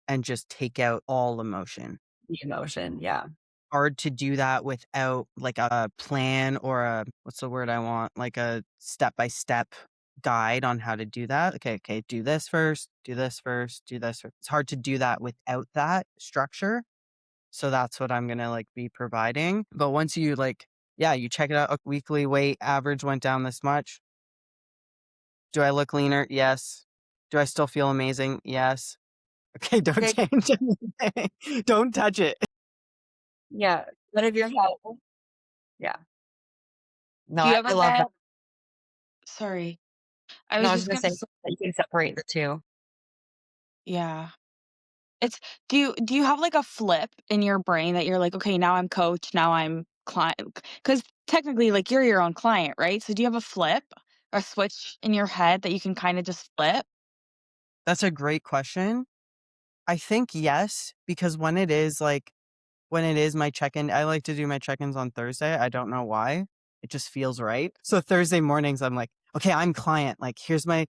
S3: and just take out all emotion.
S2: the emotion. Yeah.
S3: Hard to do that without like a plan or a what's the word I want? Like a step-by-step guide on how to do that. Okay, do this first, do this first, do this. It's hard to do that without that structure. So that's what I'm gonna like be providing. But once you like, yeah, you check it out, weekly weight average went down this much. Do I look leaner? Yes. Do I still feel amazing? Yes. Okay, don't
S2: Okay.
S3: change anything. Don't touch it.
S2: Yeah. None of your head. Yeah. No,
S1: Do you
S2: I
S1: ever
S2: love that.
S1: get sorry, I
S2: No,
S1: was
S2: I was
S1: just
S2: gonna
S1: gonna
S2: say
S1: s
S2: that you can separate the two.
S1: yeah. It's do you have, like, a flip in your brain that you're like, "Okay, now I'm coach, now I'm client," because technically, like, you're your own client, right? So do you have a flip, a switch in your head that you can kinda just flip?
S3: That's a great question. I think yes, because when it is my check-in, I like to do my check-ins on Thursday. I don't know why. It just feels right. So Thursday mornings, I'm like, okay, I'm client. Like, here's my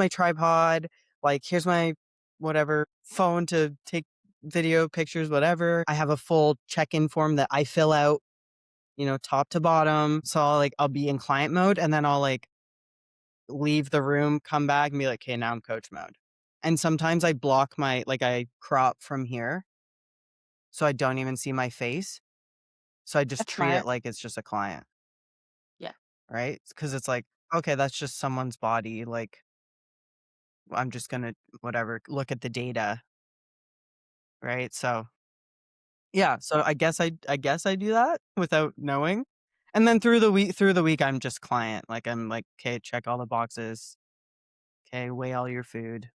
S3: tripod. Like, here's my whatever phone to take video, pictures, whatever. I have a full check-in form that I fill out, top to bottom. So I'll be in client mode and then I'll like leave the room, come back and be like, okay, now I'm coach mode. And sometimes I block I crop from here so I don't even see my face. So I just
S1: That's
S3: treat it
S1: smart.
S3: like it's just a client,
S1: Yeah.
S3: right? Because it's like, okay, that's just someone's body. Like, I'm just gonna whatever, look at the data, right? So yeah, so I guess I do that without knowing. And then through the week, I'm just client. Like I'm like, okay, check all the boxes. Okay, weigh all your food,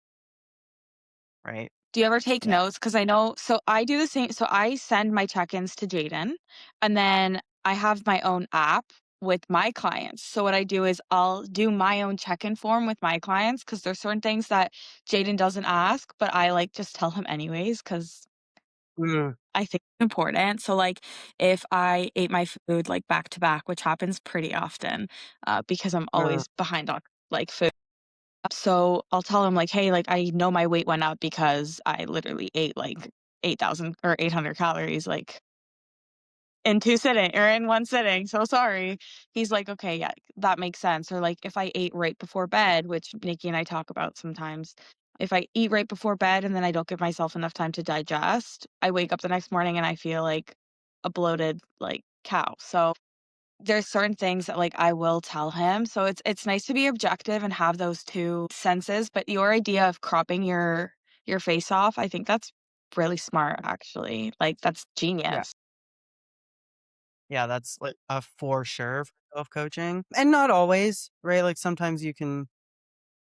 S3: right?
S1: Do you ever take
S3: Yeah.
S1: notes? Because I know so I do the same so I send my check-ins to Jaden, and then I have my own app with my clients. So what I do is I'll do my own check-in form with my clients because there's certain things that Jaden doesn't ask, but I, like, just tell him anyways because
S3: Mm,
S1: I think it's important. So, like, if I ate my food, like, back to back, which happens pretty often, because I'm
S3: mm,
S1: always behind on, like, food. So I'll tell him like, "Hey, like, I know my weight went up because I literally ate, like, 8,000 or 800 calories, like, in 2 sitting or in 1 sitting, so sorry." He's like, "Okay, yeah, that makes sense." Or, like, if I ate right before bed, which Nikki and I talk about sometimes, if I eat right before bed and then I don't give myself enough time to digest, I wake up the next morning and I feel like a bloated, like, cow. So there's certain things that, like, I will tell him, so it's nice to be objective and have those 2 senses, but your idea of cropping your face off, I think that's really smart, actually, like, that's
S3: yeah.
S1: genius.
S3: Yeah, that's like a for sure for self-coaching. And not always, right? Like sometimes you can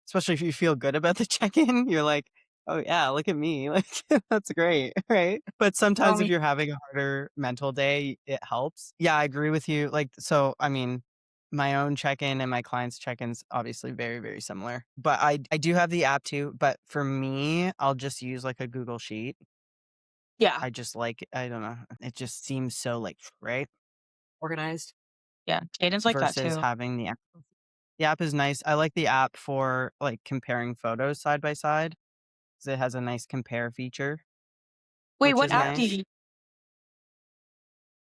S3: especially if you feel good about the check-in, you're like, Oh yeah, look at me. Like that's great, right? But
S1: Oh,
S3: sometimes if
S1: me
S3: you're having a harder mental day, it helps. Yeah, I agree with you. Like so I mean, my own check-in and my clients' check-ins obviously very, very similar. But I do have the app too, but for me, I'll just use like a Google Sheet.
S1: yeah,
S3: I just like I don't know. It just seems so like right
S2: Organized.
S1: yeah. Jaden's like that
S3: versus
S1: too.
S3: having the app. The app is nice. I like the app for like comparing photos side by side 'cause it has a nice compare feature,
S1: Wait,
S3: which
S1: what
S3: is
S1: app do
S3: nice.
S1: you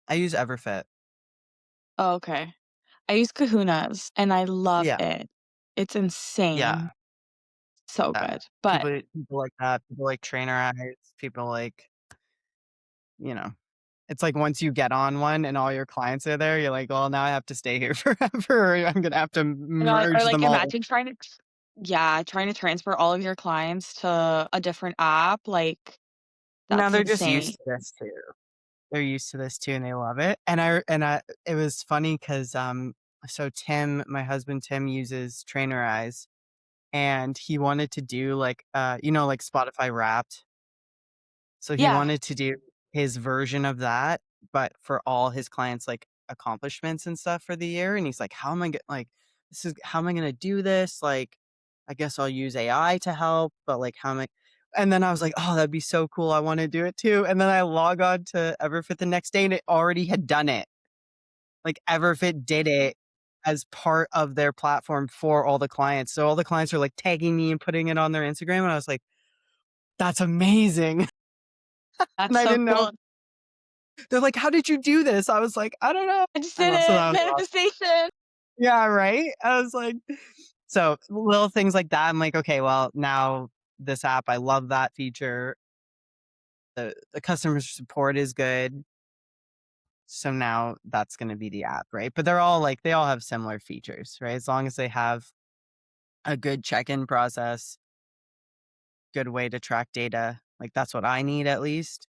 S3: I use Everfit.
S1: Oh, okay. I use Kahuna's, and I love
S3: Yeah.
S1: it. It's
S3: Yeah.
S1: insane. So
S3: Yeah.
S1: good. But
S3: People like that. People like trainer eyes. People like, you know, it's like once you get on one and all your clients are there, you're like, well, now I have to stay here forever. Or I'm gonna have to
S1: you know, or,
S3: merge
S1: like,
S3: them all.
S1: imagine trying to transfer all of your clients to a different app, like,
S3: Now
S1: that's
S3: they're just
S1: insane.
S3: used to this too. They're used to this too, and they love it. And I it was funny because so Tim, my husband Tim uses trainer eyes, and he wanted to do like like Spotify Wrapped. So he
S1: Yeah,
S3: wanted to do his version of that, but for all his clients like accomplishments and stuff for the year. And he's like, how am I going like this is how am I gonna do this? Like, I guess I'll use AI to help, but like how am I and then I was like, oh, that'd be so cool. I want to do it too. And then I log on to Everfit the next day and it already had done it. Like Everfit did it as part of their platform for all the clients. So all the clients are like tagging me and putting it on their Instagram. And I was like, that's amazing.
S1: that's
S3: And I
S1: so
S3: didn't know
S1: cool.
S3: they're like, "How did you do this?" I was like, "I don't know."
S1: I just
S3: I
S1: did
S3: know, so
S1: it.
S3: that was awesome.
S1: Manifestation.
S3: Yeah, right? I was like so little things like that, I'm like, "Okay, well, now this app, I love that feature. The customer support is good." So now that's gonna be the app, right? But they're all like they all have similar features, right? As long as they have a good check-in process, good way to track data, like that's what I need at least.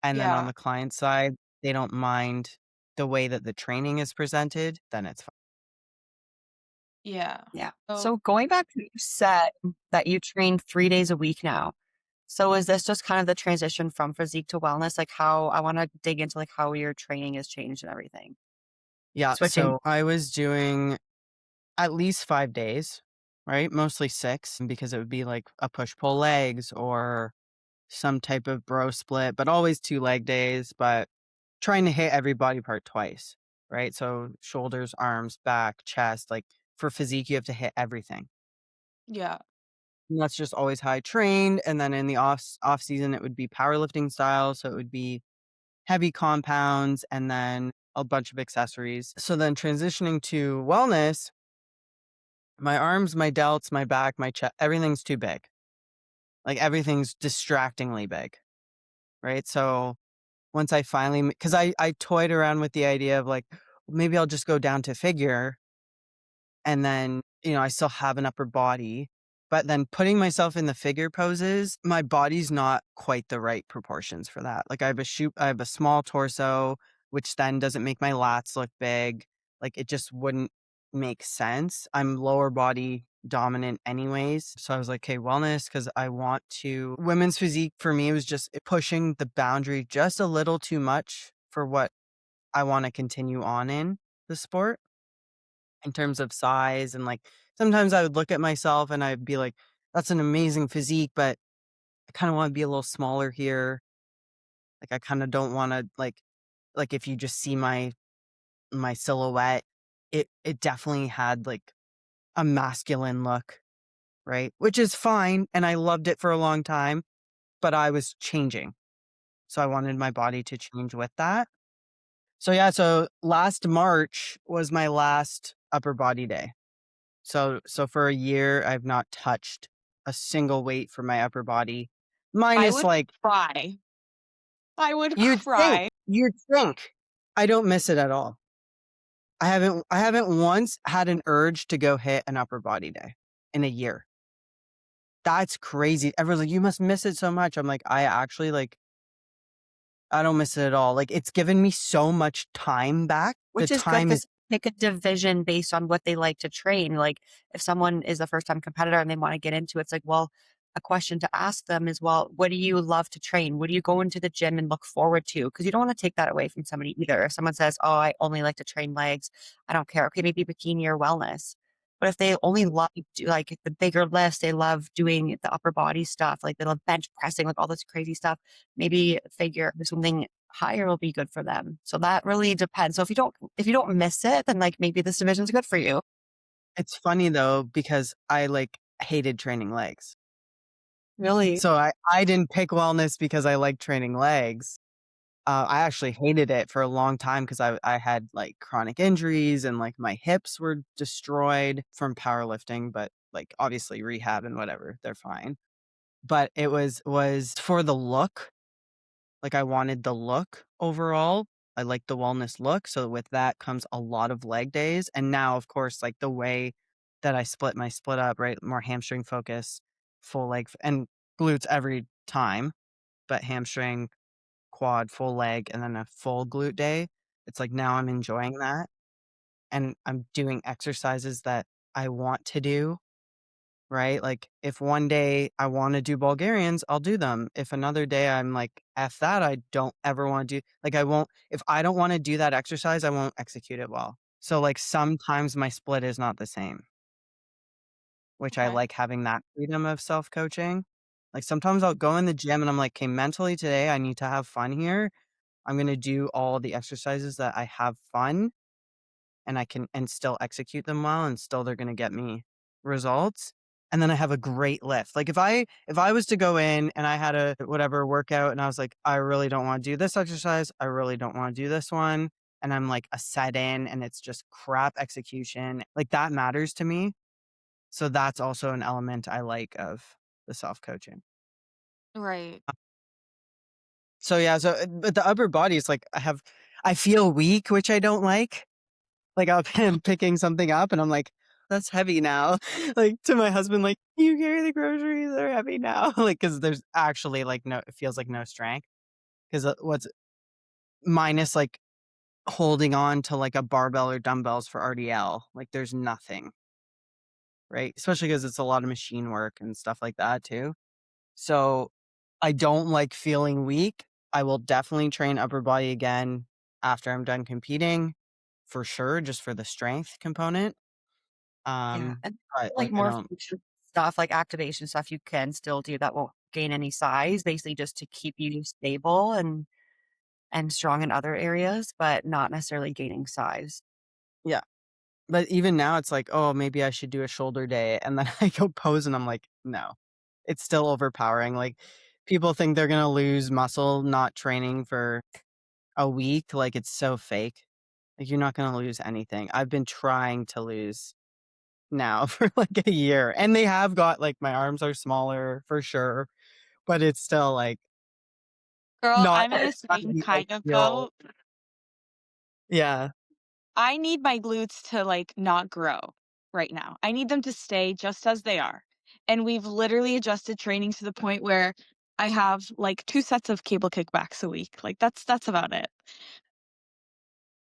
S3: And then on
S1: Yeah,
S3: the client side, they don't mind the way that the training is presented, then it's fine.
S1: yeah.
S2: Yeah.
S1: So
S2: So going back to you said that you train 3 days a week now. So is this just kind of the transition from physique to wellness? Like how I want to dig into like how your training has changed and everything.
S3: Yeah,
S2: Switching.
S3: so I was doing at least 5 days, right? Mostly 6 because it would be like a push-pull legs or some type of bro split, but always 2 leg days, but trying to hit every body part twice, right? So shoulders, arms, back, chest, like for physique, you have to hit everything.
S1: yeah,
S3: And that's just always how I trained. And then in the off season, it would be powerlifting style. So it would be heavy compounds and then a bunch of accessories. So then transitioning to wellness, my arms, my delts, my back, my chest, everything's too big. Like everything's distractingly big, right? So once I finally, because I toyed around with the idea of like, maybe I'll just go down to figure and then, I still have an upper body. But then putting myself in the figure poses, my body's not quite the right proportions for that. Like I have a small torso, which then doesn't make my lats look big. Like it just wouldn't make sense. I'm lower body dominant anyways. So I was like, okay, wellness, because I want to women's physique for me was just pushing the boundary just a little too much for what I want to continue on in the sport in terms of size and like sometimes I would look at myself and I'd be like, that's an amazing physique, but I kind of want to be a little smaller here. Like I kind of don't want to like if you just see my silhouette, it definitely had like a masculine look, right? Which is fine. And I loved it for a long time, but I was changing. So I wanted my body to change with that. So yeah, so last March was my last upper body day. So for a year, I've not touched a single weight for my upper body,
S1: I
S3: minus
S1: would
S3: like
S1: cry. I would
S3: you'd think,
S1: cry.
S3: you'd think. I don't miss it at all. I haven't once had an urge to go hit an upper body day in a year. That's crazy. Everyone's like, you must miss it so much. I'm like, I actually like, I don't miss it at all. Like it's given me so much time back. The
S2: Which is good
S3: time is
S2: because pick a division based on what they like to train. Like if someone is a first time competitor and they want to get into it, it's like, well, a question to ask them is, well, what do you love to train? What do you go into the gym and look forward to? Because you don't want to take that away from somebody either. If someone says, oh, I only like to train legs, I don't care. Okay, maybe bikini or wellness. But if they only love like the bigger lifts, they love doing the upper body stuff, like they love bench pressing, like all this crazy stuff, maybe figure something higher will be good for them. So that really depends. So if you don't miss it, then like maybe this division's good for you.
S3: It's funny though, because I like hated training legs.
S2: Really?
S3: So I didn't pick wellness because I like training legs. I actually hated it for a long time because I had like chronic injuries and like my hips were destroyed from powerlifting, but like obviously rehab and whatever, they're fine. But it was for the look. Like I wanted the look overall. I like the wellness look. So with that comes a lot of leg days. And now, of course, like the way that I split my split up, right? More hamstring focus, full leg and glutes every time, but hamstring, quad, full leg, and then a full glute day. It's like now I'm enjoying that. And I'm doing exercises that I want to do, right? Like if one day I want to do Bulgarians, I'll do them. If another day I'm like, F that, I don't ever want to do, like, I won't, if I don't want to do that exercise, I won't execute it well. So like sometimes my split is not the same, which I
S1: Okay.
S3: like having that freedom of self coaching. Like sometimes I'll go in the gym and I'm like, okay, mentally today I need to have fun here. I'm going to do all the exercises that I have fun and I can and still execute them well and still they're gonna get me results. And then I have a great lift. Like if I was to go in and I had a whatever workout and I was like, I really don't want to do this exercise, I really don't want to do this one, and I'm like a set in and it's just crap execution, like that matters to me. So that's also an element I like of the self-coaching.
S1: Right.
S3: So yeah, so but the upper body is like I feel weak, which I don't like. Like, I'll am picking something up and I'm like, "That's heavy now." Like, to my husband, like, "You carry the groceries, they're heavy now." Like, because there's actually, like, no it feels like no strength. 'Cause, what's minus, like, holding on to, like, a barbell or dumbbells for RDL, like, there's nothing, right? Especially because it's a lot of machine work and stuff like that too. So, I don't like feeling weak. I will definitely train upper body again after I'm done competing, for sure, just for the strength component.
S2: Yeah, and
S3: But,
S2: like
S3: like, I
S2: more
S3: don't
S2: function stuff, like activation stuff you can still do that won't gain any size, basically just to keep you stable and strong in other areas, but not necessarily gaining size.
S3: yeah. But even now it's like, "Oh, maybe I should do a shoulder day," and then I go pose and I'm like, "No." It's still overpowering, like, people think they're gonna lose muscle not training for a week, like, it's so fake. Like, you're not gonna lose anything. I've been trying to lose now for, like, a year, and they have got like, my arms are smaller for sure, but it's still, like,
S1: Girl,
S3: not
S1: I'm in the
S3: not
S1: same
S3: the
S1: kind of
S3: ideal.
S1: boat.
S3: Yeah.
S1: I need my glutes to, like, not grow right now. I need them to stay just as they are. And we've literally adjusted training to the point where I have, like, 2 sets of cable kickbacks a week. Like, that's about it.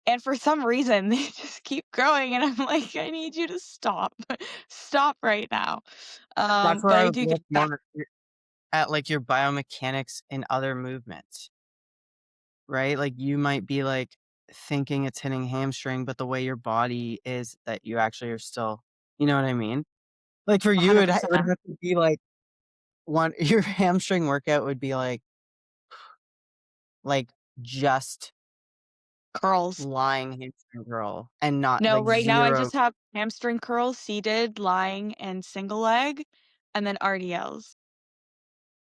S1: And for some reason, they just keep growing, and I'm like, "I need you to stop. Stop right now."
S3: That's where
S1: But
S3: I
S1: I
S3: would
S1: do get
S3: look
S1: that.
S3: more at, like, your biomechanics in other movements. Right? Like, you might be, like, thinking it's hitting hamstring, but the way your body is that you actually are still, you know what I mean? Like, for you, it would
S2: 100%.
S3: have to be, like, one your hamstring workout would be, like, just
S1: Curls.
S3: lying hamstring curl and not,
S1: No,
S3: like,
S1: right now I
S3: 0.
S1: just have hamstring curls, seated, lying, and single leg, and then RDLs.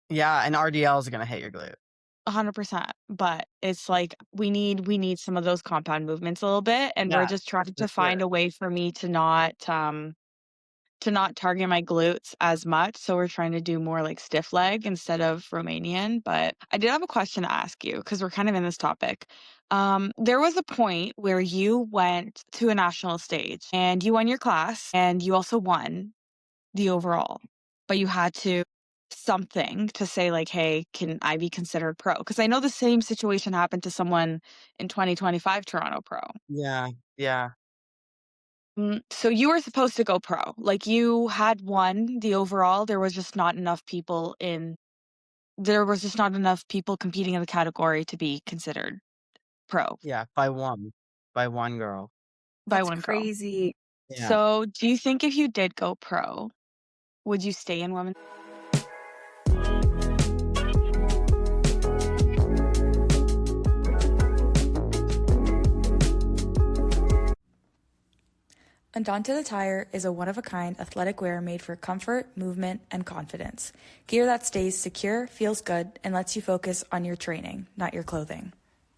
S3: Yeah, and RDL is gonna hit your glute.
S1: 100%, but it's like we need some of those compound movements a little bit, and we're
S3: Yeah,
S1: just trying
S3: for
S1: to
S3: sure.
S1: find a way for me to not target my glutes as much, so we're trying to do more like stiff leg instead of Romanian, but I did have a question to ask you because 'cause we're kind of in this topic. There was a point where you went to a national stage and you won your class and you also won the overall, but you had to something to say like, "Hey, can I be considered pro?" Because I know the same situation happened to someone in 2025 Toronto Pro.
S3: Yeah, yeah.
S1: So you were supposed to go pro. Like, you had won the overall, there was just not enough people competing in the category to be considered pro
S3: Yeah, by one girl.
S1: by
S2: That's
S1: one girl.
S2: crazy.
S3: Yeah.
S1: So, do you think if you did go pro, would you stay in women?
S5: Undaunted Attire is a one-of-a-kind athletic wear made for comfort, movement, and confidence. Gear that stays secure, feels good, and lets you focus on your training, not your clothing.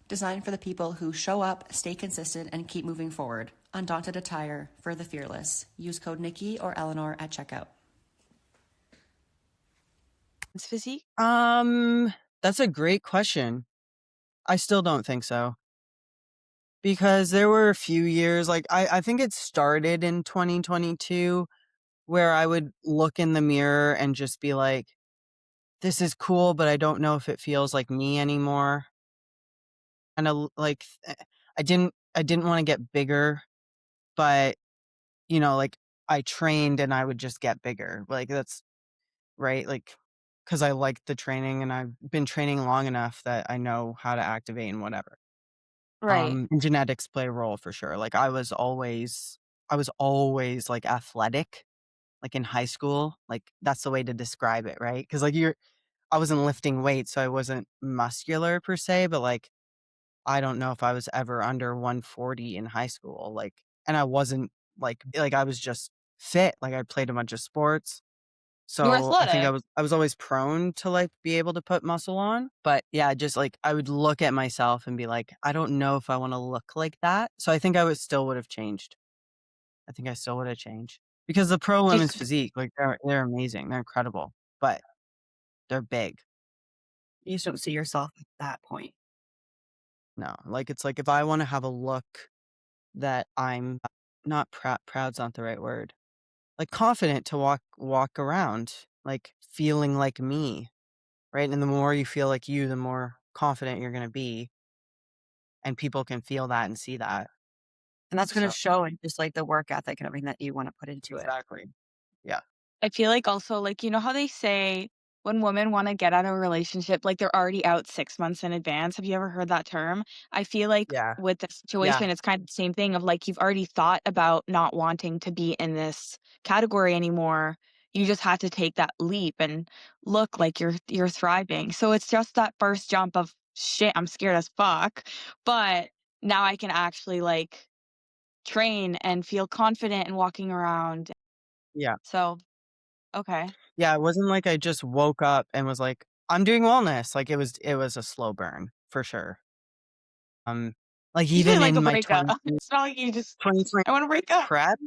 S4: Designed for the people who show up, stay consistent, and keep moving forward. Undaunted Attire for the fearless. Use code Nikki or Eleanor at checkout.
S1: Physique?
S3: That's a great question. I still don't think so. Because there were a few years, like I think it started in 2022 where I would look in the mirror and just be like, this is cool, but I don't know if it feels like me anymore. And like I didn't want to get bigger, but like I trained and I would just get bigger. Like that's right. Like because I liked the training and I've been training long enough that I know how to activate and whatever.
S1: Right.
S3: And genetics play a role for sure. Like I was always like athletic, like in high school. Like that's the way to describe it, right? Because like I wasn't lifting weights, so I wasn't muscular per se, but like I don't know if I was ever under 140 in high school. Like, and I wasn't like I was just fit. Like I played a bunch of sports.
S1: You were
S3: So I think I
S1: athletic.
S3: was I was always prone to like be able to put muscle on. But yeah, just like I would look at myself and be like, I don't know if I want to look like that. So I think still would have changed. I think I still would have changed. Because the pro
S1: Do you
S3: women's physique, like they're amazing. They're incredible. But they're big.
S2: You just don't see yourself at that point.
S3: No. Like it's like if I want to have a look that I'm not proud's not the right word. Like confident to walk around, like feeling like me. Right? And the more you feel like you, the more confident you're gonna be, and people can feel that and see that.
S2: And that's going to
S3: So
S2: show in just like the work ethic and everything that you want to put into it.
S3: exactly. Yeah.
S1: I feel like also, like, you know how they say when women wanna get out of a relationship, like, they're already out 6 months in advance? Have you ever heard that term? I feel like
S3: Yeah.
S1: with the
S3: Yeah.
S1: situation, it's kind of the same thing of, like, you've already thought about not wanting to be in this category anymore. You just had to take that leap and look like you're thriving. So it's just that first jump of, "Shit, I'm scared as fuck," but now I can actually, like, train and feel confident in walking around.
S3: Yeah.
S1: So, okay.
S3: Yeah, it wasn't like I just woke up and was like, "I'm doing wellness." Like, it was a slow burn for sure. Um, like,
S1: Usually
S3: even
S1: like
S3: in
S1: a
S3: my
S1: breakup.
S3: 20
S1: It's not like you just,
S3: 2020
S1: "I wanna break up."
S3: prep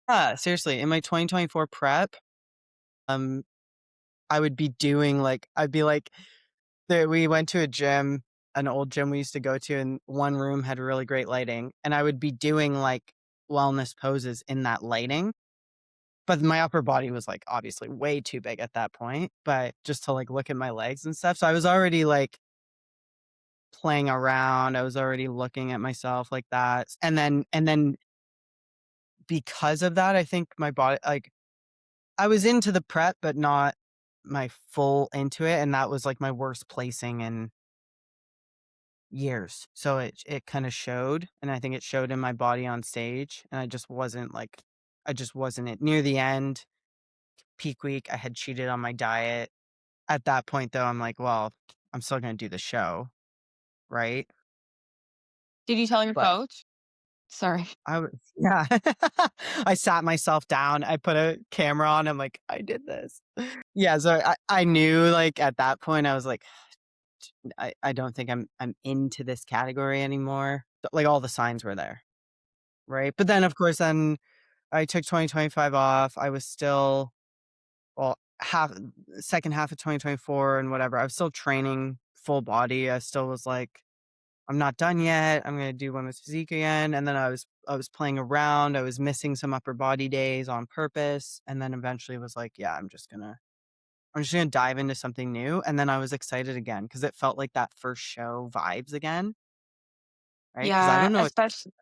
S3: yeah, seriously, in my 2024 prep, um, I would be doing, like I'd be like we went to a gym, an old gym we used to go to, and one room had really great lighting, and I would be doing, like, wellness poses in that lighting. But my upper body was, like, obviously way too big at that point, but just to, like, look at my legs and stuff, so I was already, like, playing around, I was already looking at myself like that, and then because of that, I think my body like, I was into the prep, but not my full into it, and that was, like, my worst placing in years, so it kinda showed, and I think it showed in my body on stage, and I just wasn't it near the end, peak week, I had cheated on my diet. At that point, though, I'm like, "Well, I'm still gonna do the show, right?"
S1: Did you tell your
S3: But
S1: coach? Sorry.
S3: I was yeah. I sat myself down, I put a camera on, I'm like, "I did this." Yeah, so I knew, like, at that point, I was like, I don't think I'm into this category anymore." Like, all the signs were there, right? But then, of course, then I took 2025 off, I was still well, second half of 2024 and whatever, I was still training full body, I still was like I'm not done yet. I'm gonna do women's physique again. And then I was playing around. I was missing some upper body days on purpose. And then eventually was like, yeah, I'm just gonna dive into something new. And then I was excited again because it felt like that first show vibes again. Right. Cause I
S1: Yeah,
S3: don't know what
S1: especially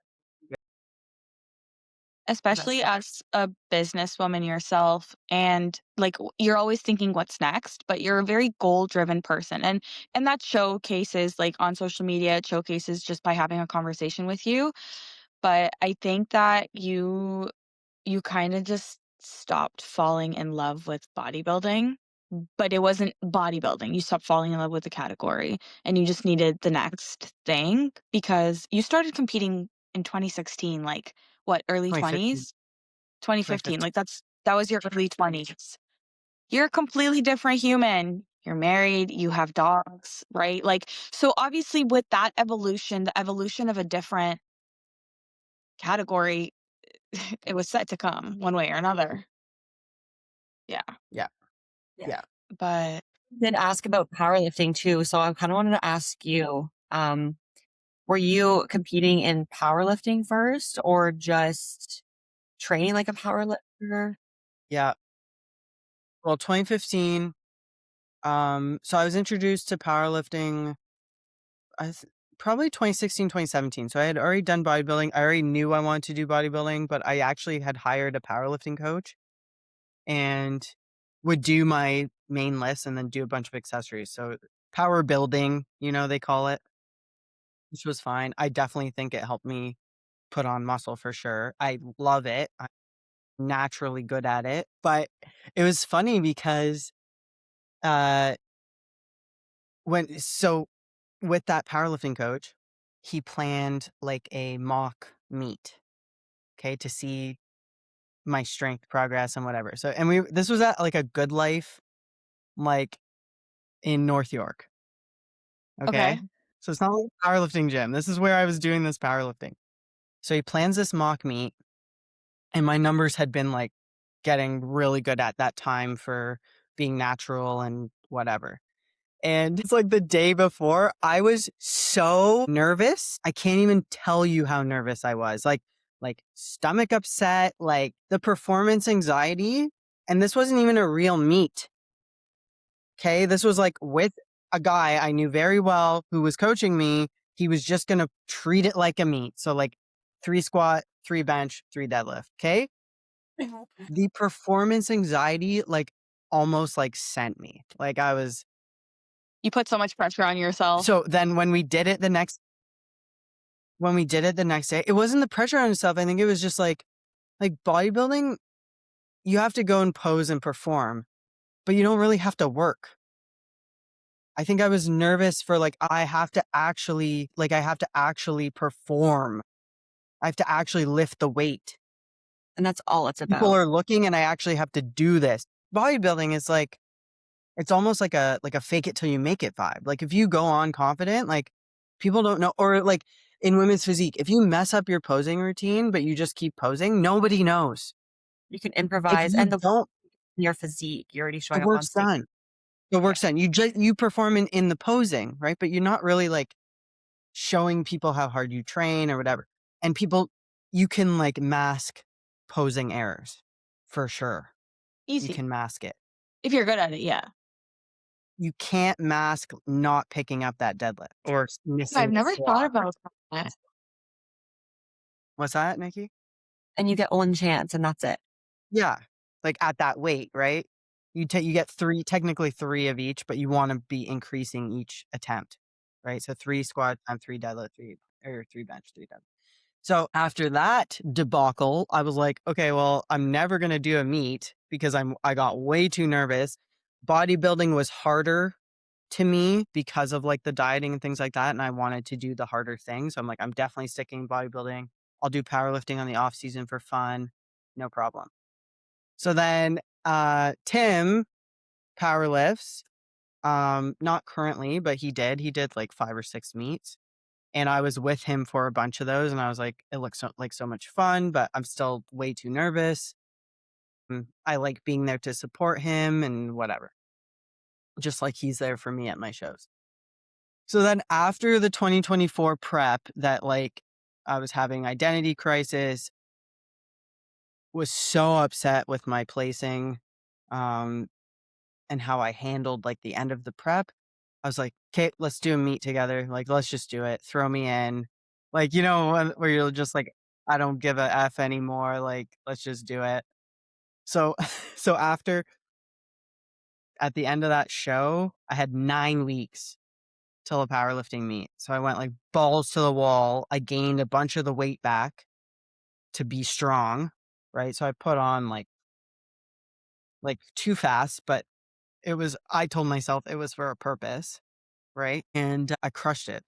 S1: especially as a businesswoman yourself, and like you're always thinking what's next, but you're a very goal-driven person, and that showcases like on social media, it showcases just by having a conversation with you. But I think that you kind of just stopped falling in love with bodybuilding, but it wasn't bodybuilding. You stopped falling in love with the category and you just needed the next thing because you started competing in 2016, like what, early
S3: 2015.
S1: 20s? 2015.
S3: 2015.
S1: Like that was your early 20s. You're a completely different human. You're married, you have dogs, right? Like so obviously with that evolution, the evolution of a different category, it was set to come one way or another. Yeah.
S3: Yeah.
S2: Yeah.
S3: Yeah.
S1: But
S2: Did ask about powerlifting too, so I kind of wanted to ask you, were you competing in powerlifting first or just training like a powerlifter?
S3: Yeah. Well, 2015. So I was introduced to powerlifting, I th- probably 2016, 2017. So I had already done bodybuilding. I already knew I wanted to do bodybuilding, but I actually had hired a powerlifting coach and would do my main lifts and then do a bunch of accessories. So power building, they call it, which was fine. I definitely think it helped me put on muscle for sure. I love it. I'm naturally good at it. But it was funny because uh with that powerlifting coach, he planned like a mock meet, okay, to see my strength progress and whatever. So and this was at like a Good Life, like in North York.
S1: okay.
S3: Okay. So it's not like a powerlifting gym. This is where I was doing this powerlifting. So he plans this mock meet, and my numbers had been like getting really good at that time for being natural and whatever. And it's like the day before, I was so nervous. I can't even tell you how nervous I was. Like stomach upset, like the performance anxiety. And this wasn't even a real meet. Okay. This was like with a guy I knew very well who was coaching me. He was just going to treat it like a meet. So like 3 squat, 3 bench, 3 deadlift. Okay. The performance anxiety, like almost like sent me. Like I was,
S1: You put so much pressure on yourself.
S3: so then when we did it the next day, it wasn't the pressure on yourself. I think it was just like bodybuilding, you have to go and pose and perform, but you don't really have to work. I think I was nervous for like, I have to actually perform. I have to actually lift the weight.
S2: And that's all it's
S3: People
S2: about.
S3: are looking and I actually have to do this. Bodybuilding is like, it's almost like a fake it till you make it vibe. Like if you go on confident, like people don't know, or like in women's physique, if you mess up your posing routine, but you just keep posing, nobody knows.
S2: You can
S3: If
S2: improvise
S3: you
S2: and
S3: don't,
S2: your physique, you're already
S3: the
S2: showing up on
S3: work's
S2: stage.
S3: done. The
S2: Yeah.
S3: work's done. You perform in the posing, right? But you're not really like showing people how hard you train or whatever. And you can like mask posing errors for sure. You
S1: Easy.
S3: can mask it.
S1: If you're good at it, yeah.
S3: You can't mask not picking up that deadlift or missing
S1: I've
S3: a
S1: never thought
S3: squat.
S1: about that.
S3: What's that, Nikki?
S2: And you get one chance and that's it.
S3: Yeah. Like at that weight, right? You get technically 3 of each, but you want to be increasing each attempt, right? So 3 squat and 3 deadlift, 3 bench, 3 deadlift. So after that debacle, I was like, okay, well, I'm never going to do a meet because I got way too nervous. Bodybuilding was harder to me because of like the dieting and things like that. And I wanted to do the harder things. So I'm like, I'm definitely sticking bodybuilding. I'll do powerlifting on the off season for fun. No problem. So then Tim powerlifts. Not currently, but he did. He did like 5 or 6 meets. And I was with him for a bunch of those. And I was like, it looks like so much fun, but I'm still way too nervous. I like being there to support him and whatever. Just like he's there for me at my shows. So then after the 2024 prep that like I was having identity crisis, was so upset with my placing and how I handled like the end of the prep. I was like, okay, let's do a meet together. Like, let's just do it. Throw me in. Like, where you're just like, I don't give a F anymore. Like, let's just do it. So, so after, at the end of that show, I had 9 weeks till a powerlifting meet. So I went like balls to the wall. I gained a bunch of the weight back to be strong, right? So I put on like too fast, but I told myself it was for a purpose, right? And I crushed it.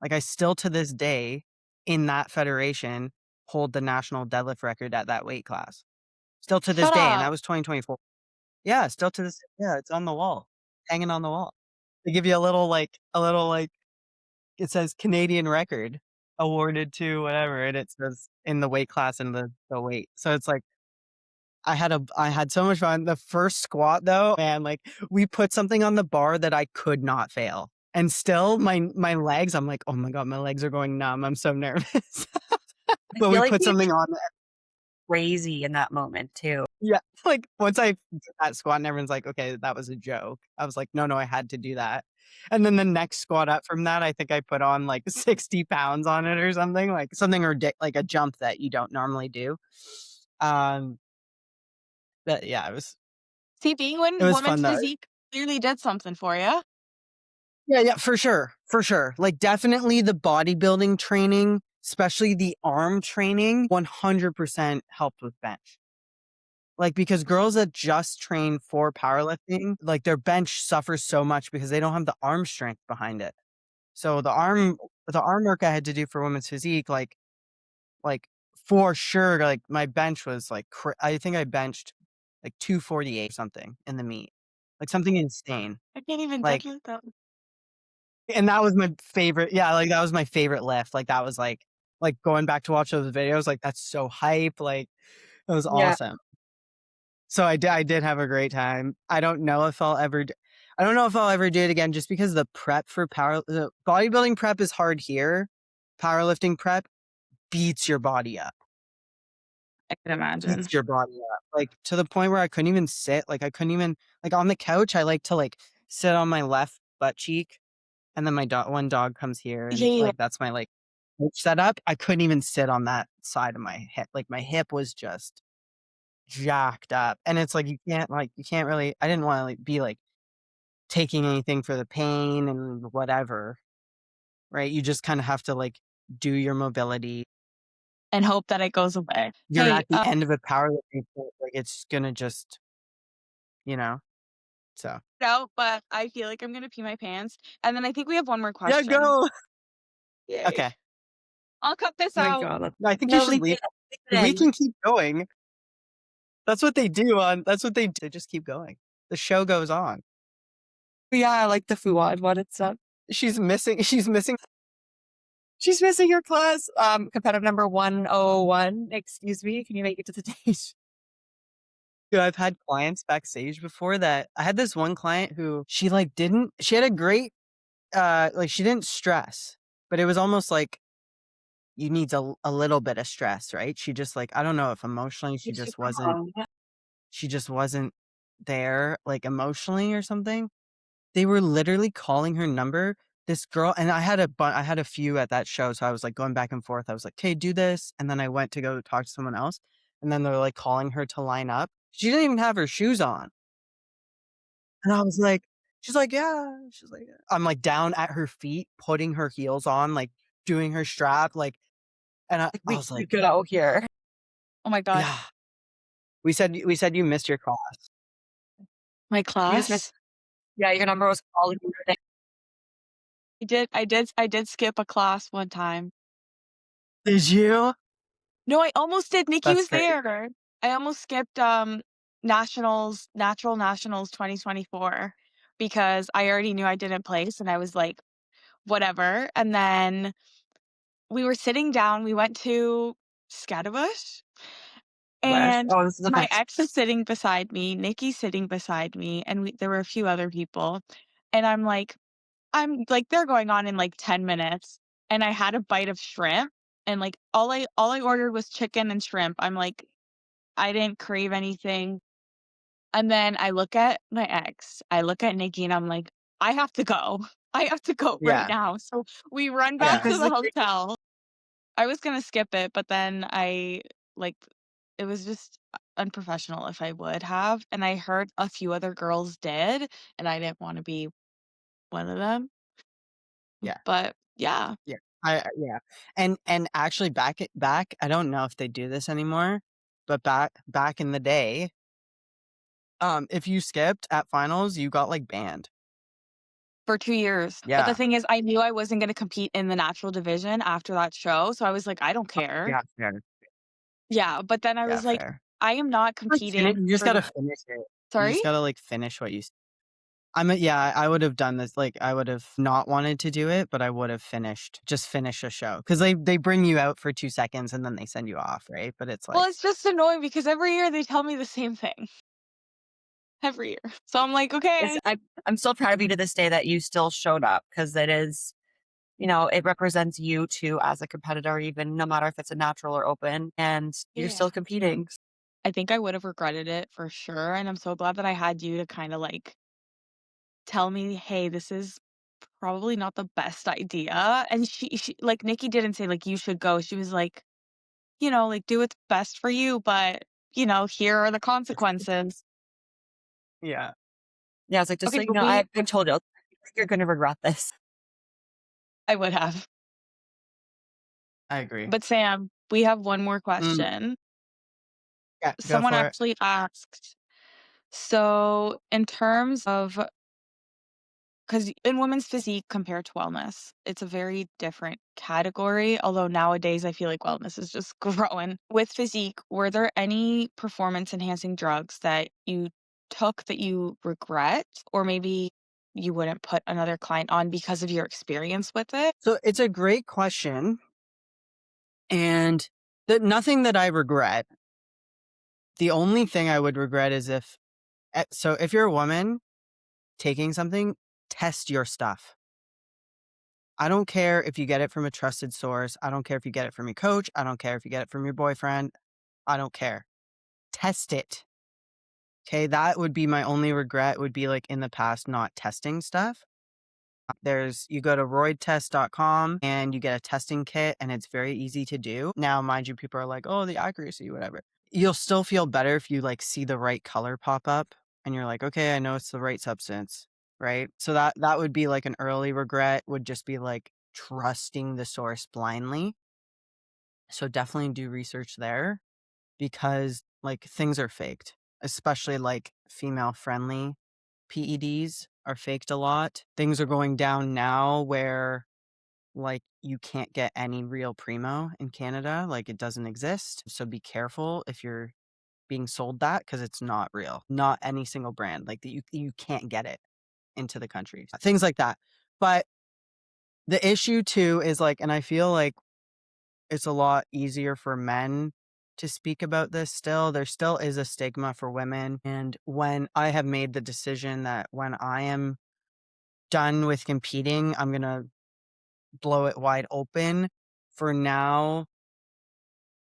S3: Like I still to this day in that federation hold the national deadlift record at that weight class. Still to this
S1: Shut
S3: day, and
S1: up.
S3: that was 2024. Yeah, still to this, yeah, it's on the wall, hanging on the wall. They give you a little, it says Canadian record awarded to whatever, and it says in the weight class and the weight. So it's like I had so much fun. The first squat though, man, like we put something on the bar that I could not fail. And still my legs, I'm like, oh my God, my legs are going numb. I'm so nervous.
S2: I
S3: But
S2: feel
S3: we
S2: like
S3: put
S2: we
S3: something on.
S2: crazy in that moment too.
S3: Yeah. Like once I did that squat and everyone's like, okay, that was a joke. I was like, no, I had to do that. And then the next squat up from that, I think I put on like 60 pounds on it or something, like something like a jump that you don't normally do. Um, but yeah,
S1: See, being
S3: it
S1: in
S3: was fun
S1: women's
S3: though.
S1: physique clearly did something for you.
S3: Yeah, for sure, for sure. Like definitely the bodybuilding training, especially the arm training, 100% helped with bench. Like, because girls that just train for powerlifting, like their bench suffers so much because they don't have the arm strength behind it. So the arm work I had to do for women's physique, like for sure, like my bench was like, I think I benched like 248 something in the meet, like something insane.
S1: I can't even
S3: Like,
S1: deadlift that.
S3: and that was my favorite. Yeah. Like that was my favorite lift. Like that was like going back to watch those videos, like that's so hype. Like it was
S2: Yeah.
S3: awesome. So I did have a great time. I don't know if I'll ever do it again just because the prep for the bodybuilding prep is hard here. Powerlifting prep beats your body up.
S1: I can imagine.
S3: Beats your body up. Like to the point where I couldn't even sit. Like I couldn't even like on the couch, I like to like sit on my left butt cheek and then my one dog comes here and
S1: Yeah.
S3: like that's my like couch setup. I couldn't even sit on that side of my hip. Like my hip was just jacked up. And it's like you can't really I didn't want to like be like taking anything for the pain and whatever, right? You just kind of have to like do your mobility.
S1: And hope that it goes away.
S3: You're
S1: Hey,
S3: at the end of a powerlifting sport, like it's gonna just, you know. So
S1: no, but I feel like I'm gonna pee my pants. And then I think we have one more
S3: yeah,
S1: question.
S3: go.
S1: Yay.
S3: Okay.
S1: I'll cut this
S2: Oh my
S1: out.
S2: God.
S3: No, I think you
S2: No,
S3: should leave.
S2: leave it
S3: We
S2: in.
S3: can keep going. That's what they do on. That's what they do. They just keep going. The show goes on.
S2: Yeah, I like the Fuad one. It's
S3: She's missing. She's missing.
S2: she's missing your class. Competitive number 101. Excuse me. Can you make it to the stage?
S3: Dude, I've had clients backstage before that. I had this one client who she like didn't. She had a great like she didn't stress, but it was almost like you need a little bit of stress, right? She just like I don't know if emotionally
S2: You're super
S3: she
S2: wrong.
S3: just wasn't there like emotionally or something. They were literally calling her number. This girl and I had a few at that show, so I was like going back and forth. I was like, "Okay, do this," and then I went to go talk to someone else, and then they're like calling her to line up. She didn't even have her shoes on, and I was like, "She's like, yeah." She's like, yeah. I'm like down at her feet, putting her heels on, like doing her strap, like, and I,
S2: Like,
S3: I
S2: we
S3: was
S2: keep
S3: like,
S2: it out here.
S1: Oh my God.
S3: yeah. We said you missed your class.
S1: My
S2: You just missed.
S1: class.
S2: Yeah, your number was calling you.
S1: I did skip a class one time.
S3: Did you?
S1: No, I almost did. Nikki
S3: That's
S1: was
S3: great.
S1: there. I almost skipped Natural Nationals 2024 because I already knew I didn't place and I was like, whatever. And then we were sitting down, we went to Scatterbush and
S2: Oh, this is a
S1: my
S2: nice.
S1: ex is sitting beside me, Nikki's sitting beside me, and there were a few other people. And I'm like, they're going on in like 10 minutes. And I had a bite of shrimp and like all I ordered was chicken and shrimp. I'm like, I didn't crave anything. And then I look at my ex, I look at Nikki and I'm like, I have to go. I have to go right
S3: Yeah,
S1: now. So we run back
S3: yeah.
S1: to
S2: This is
S1: the
S2: a great.
S1: hotel. I was gonna skip it, but then like, it was just unprofessional if I would have, and I heard a few other girls did, and I didn't wanna be one of them,
S3: Yeah.
S1: but yeah.
S3: Yeah. Yeah. And actually back, I don't know if they do this anymore, but back in the day, if you skipped at finals, you got like banned.
S1: For 2 years, but the
S3: Yeah.
S1: thing is, I knew I wasn't gonna compete in the natural division after that show, so I was like, "I don't care."
S3: Yeah, fair.
S1: Yeah, but then I
S3: Yeah,
S1: was like,
S3: fair.
S1: "I am not
S3: Like,
S1: competing
S3: you just
S1: for the."
S3: gotta finish it. You
S1: Sorry?
S3: just gotta like finish what you yeah, I would have done this. Like, I would have not wanted to do it, but I would have just finish a show because they bring you out for 2 seconds and then they send you off, right? But it's
S1: Well,
S3: like,
S1: it's just annoying because every year they tell me the same thing, every year. So I'm like,
S2: Yes,
S1: "Okay."
S2: I'm still proud of you to this day that you still showed up because it is, it represents you too as a competitor, even no matter if it's a natural or open, and you're
S1: Yeah.
S2: still competing.
S1: I think I would have regretted it for sure, and I'm so glad that I had you to kinda, like, tell me, "Hey, this is probably not the best idea," and she like, Nikki didn't say, like, "You should go." She was like, like, "Do what's best for you, but, here are the consequences."
S3: yeah,
S2: Yeah, it's like, just
S1: Okay,
S2: so you
S1: but
S2: know, I've told you, you're gonna regret this.
S1: I would have.
S3: I agree.
S1: But Sam, we have one more
S3: Mm,
S1: question.
S3: yeah, go
S1: Someone
S3: for it.
S1: actually asked, so in terms of, because in women's physique compared to wellness, it's a very different category, although nowadays I feel like wellness is just growing. With physique, were there any performance enhancing drugs that you took that you regret, or maybe you wouldn't put another client on because of your experience with it?
S3: So it's a great question, and nothing that I regret. The only thing I would regret is if you're a woman taking something, test your stuff. I don't care if you get it from a trusted source. I don't care if you get it from your coach. I don't care if you get it from your boyfriend. I don't care. Test it. Okay. That would be my only regret, would be like in the past not testing stuff. You go to roidtest.com and you get a testing kit and it's very easy to do. Now, mind you, people are like, oh, the accuracy, whatever. You'll still feel better if you like see the right color pop up and you're like, okay, I know it's the right substance. Right. So that would be like an early regret, would just be like trusting the source blindly. So definitely do research there, because like things are faked, especially like female friendly PEDs are faked a lot. Things are going down now where like you can't get any real Primo in Canada. Like it doesn't exist. So be careful if you're being sold that, because it's not real. Not any single brand. Like you can't get it into the country. Things like that. But the issue too is like, and I feel like it's a lot easier for men to speak about this still. There still is a stigma for women. And when I have made the decision that when I am done with competing, I'm going to blow it wide open. For now,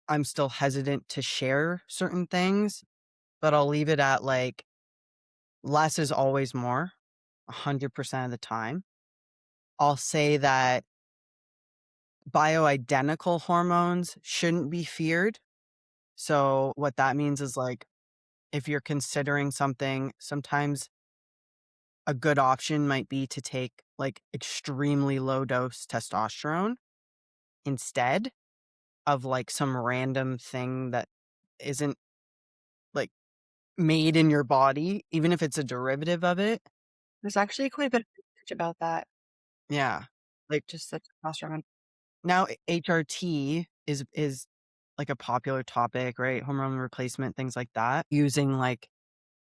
S3: I'm still hesitant to share certain things, but I'll leave it at like less is always more, 100% of the time. I'll say that bioidentical hormones shouldn't be feared. So, what that means is like, if you're considering something, sometimes a good option might be to take like extremely low dose testosterone instead of like some random thing that isn't like made in your body, even if it's a derivative of it.
S2: There's actually quite a bit of research about that,
S3: Yeah. Like
S2: just the testosterone.
S3: now HRT is like a popular topic, right? Hormone replacement, things like that, using like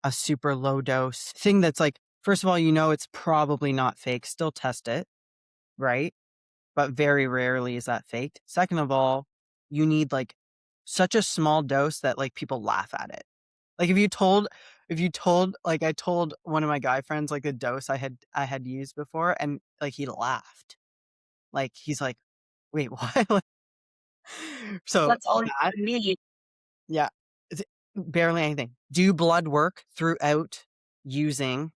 S3: a super low dose thing that's like, first of all, it's probably not fake. Still test it, right? But very rarely is that faked. Second of all, you need like such a small dose that like people laugh at it. Like if you told like, I told one of my guy friends like the dose I had used before, and like he laughed. Like he's like, wait, what? Like, so
S2: That's all you
S3: that,
S2: need.
S3: yeah, it's barely anything. Do blood work throughout using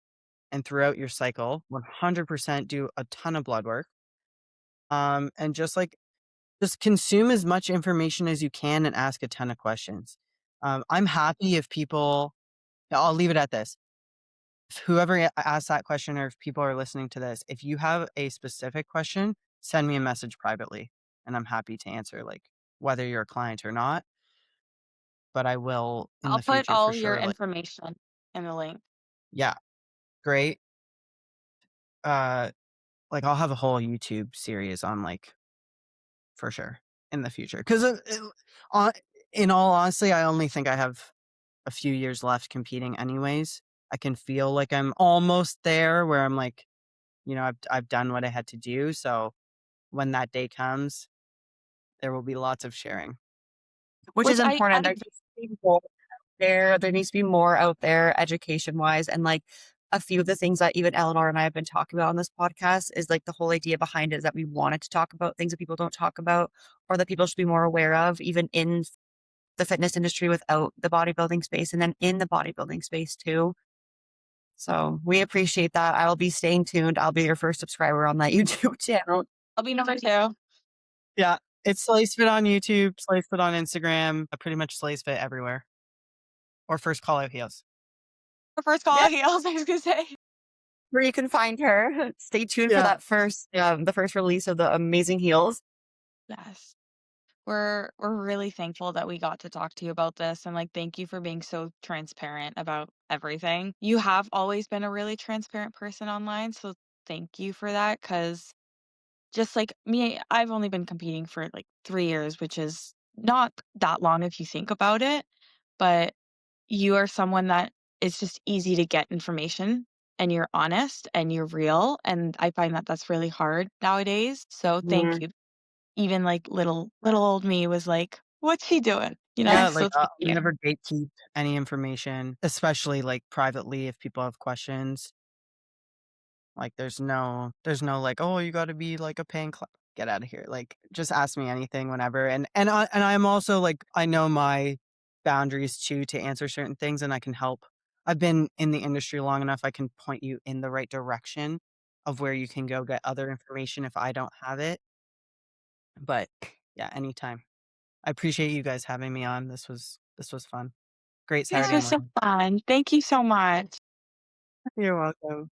S3: and throughout your cycle. 100% do a ton of blood work. And just like just consume as much information as you can and ask a ton of questions. I'm happy if people, I'll leave it at this. If whoever asked that question, or if people are listening to this, if you have a specific question, send me a message privately and I'm happy to answer, like whether you're a client or not, but I will in
S1: I'll
S3: the
S1: put
S3: future for
S1: all your
S3: sure. Like,
S1: information in the link.
S3: yeah, great. Uh, like I'll have a whole YouTube series on like for sure in the future. Because uh, in all honesty, I only think I have a few years left competing, anyways. I can feel like I'm almost there, where I'm like, I've done what I had to do. So when that day comes, there will be lots of sharing.
S2: which is
S1: Which
S2: important. There needs to be more there needs to be more out there education wise. And like a few of the things that even Eleanor and I have been talking about on this podcast is like the whole idea behind it is that we wanted to talk about things that people don't talk about or that people should be more aware of, even in the fitness industry without the bodybuilding space and then in the bodybuilding space too. So we appreciate that. I'll be staying tuned. I'll be your first subscriber on that YouTube channel.
S1: I'll be number 2.
S3: Yeah, it's Slice Fit on YouTube, Slice Fit on Instagram, pretty much Slice Fit everywhere. Or First Call Out Heels.
S1: Her first call
S3: Yeah.
S1: out heels, I was gonna say.
S2: Where you can find her. Stay tuned for
S3: Yeah.
S2: that the first release of the amazing heels.
S1: Yes. We're really thankful that we got to talk to you about this, and like thank you for being so transparent about everything. You have always been a really transparent person online, so thank you for that. Cause just like me, I've only been competing for like 3 years, which is not that long if you think about it, but you are someone that is just easy to get information, and you're honest and you're real, and I find that that's really hard nowadays. So thank
S2: Mm.
S1: you. Even like little old me was like, "What's she doing?"
S3: Yeah,
S1: So
S3: like
S1: thank
S3: I'll
S1: you.
S3: never gatekeep any information, especially like privately if people have questions. Like there's no like, oh, you got to be like a paying get out of here. Like just ask me anything whenever. And I'm also like, I know my boundaries too to answer certain things, and I can help. I've been in the industry long enough, I can point you in the right direction of where you can go get other information if I don't have it. But yeah, anytime. I appreciate you guys having me on. This was fun. Great
S1: This
S3: Saturday
S1: was so
S3: morning.
S1: fun. Thank you so much.
S3: You're welcome.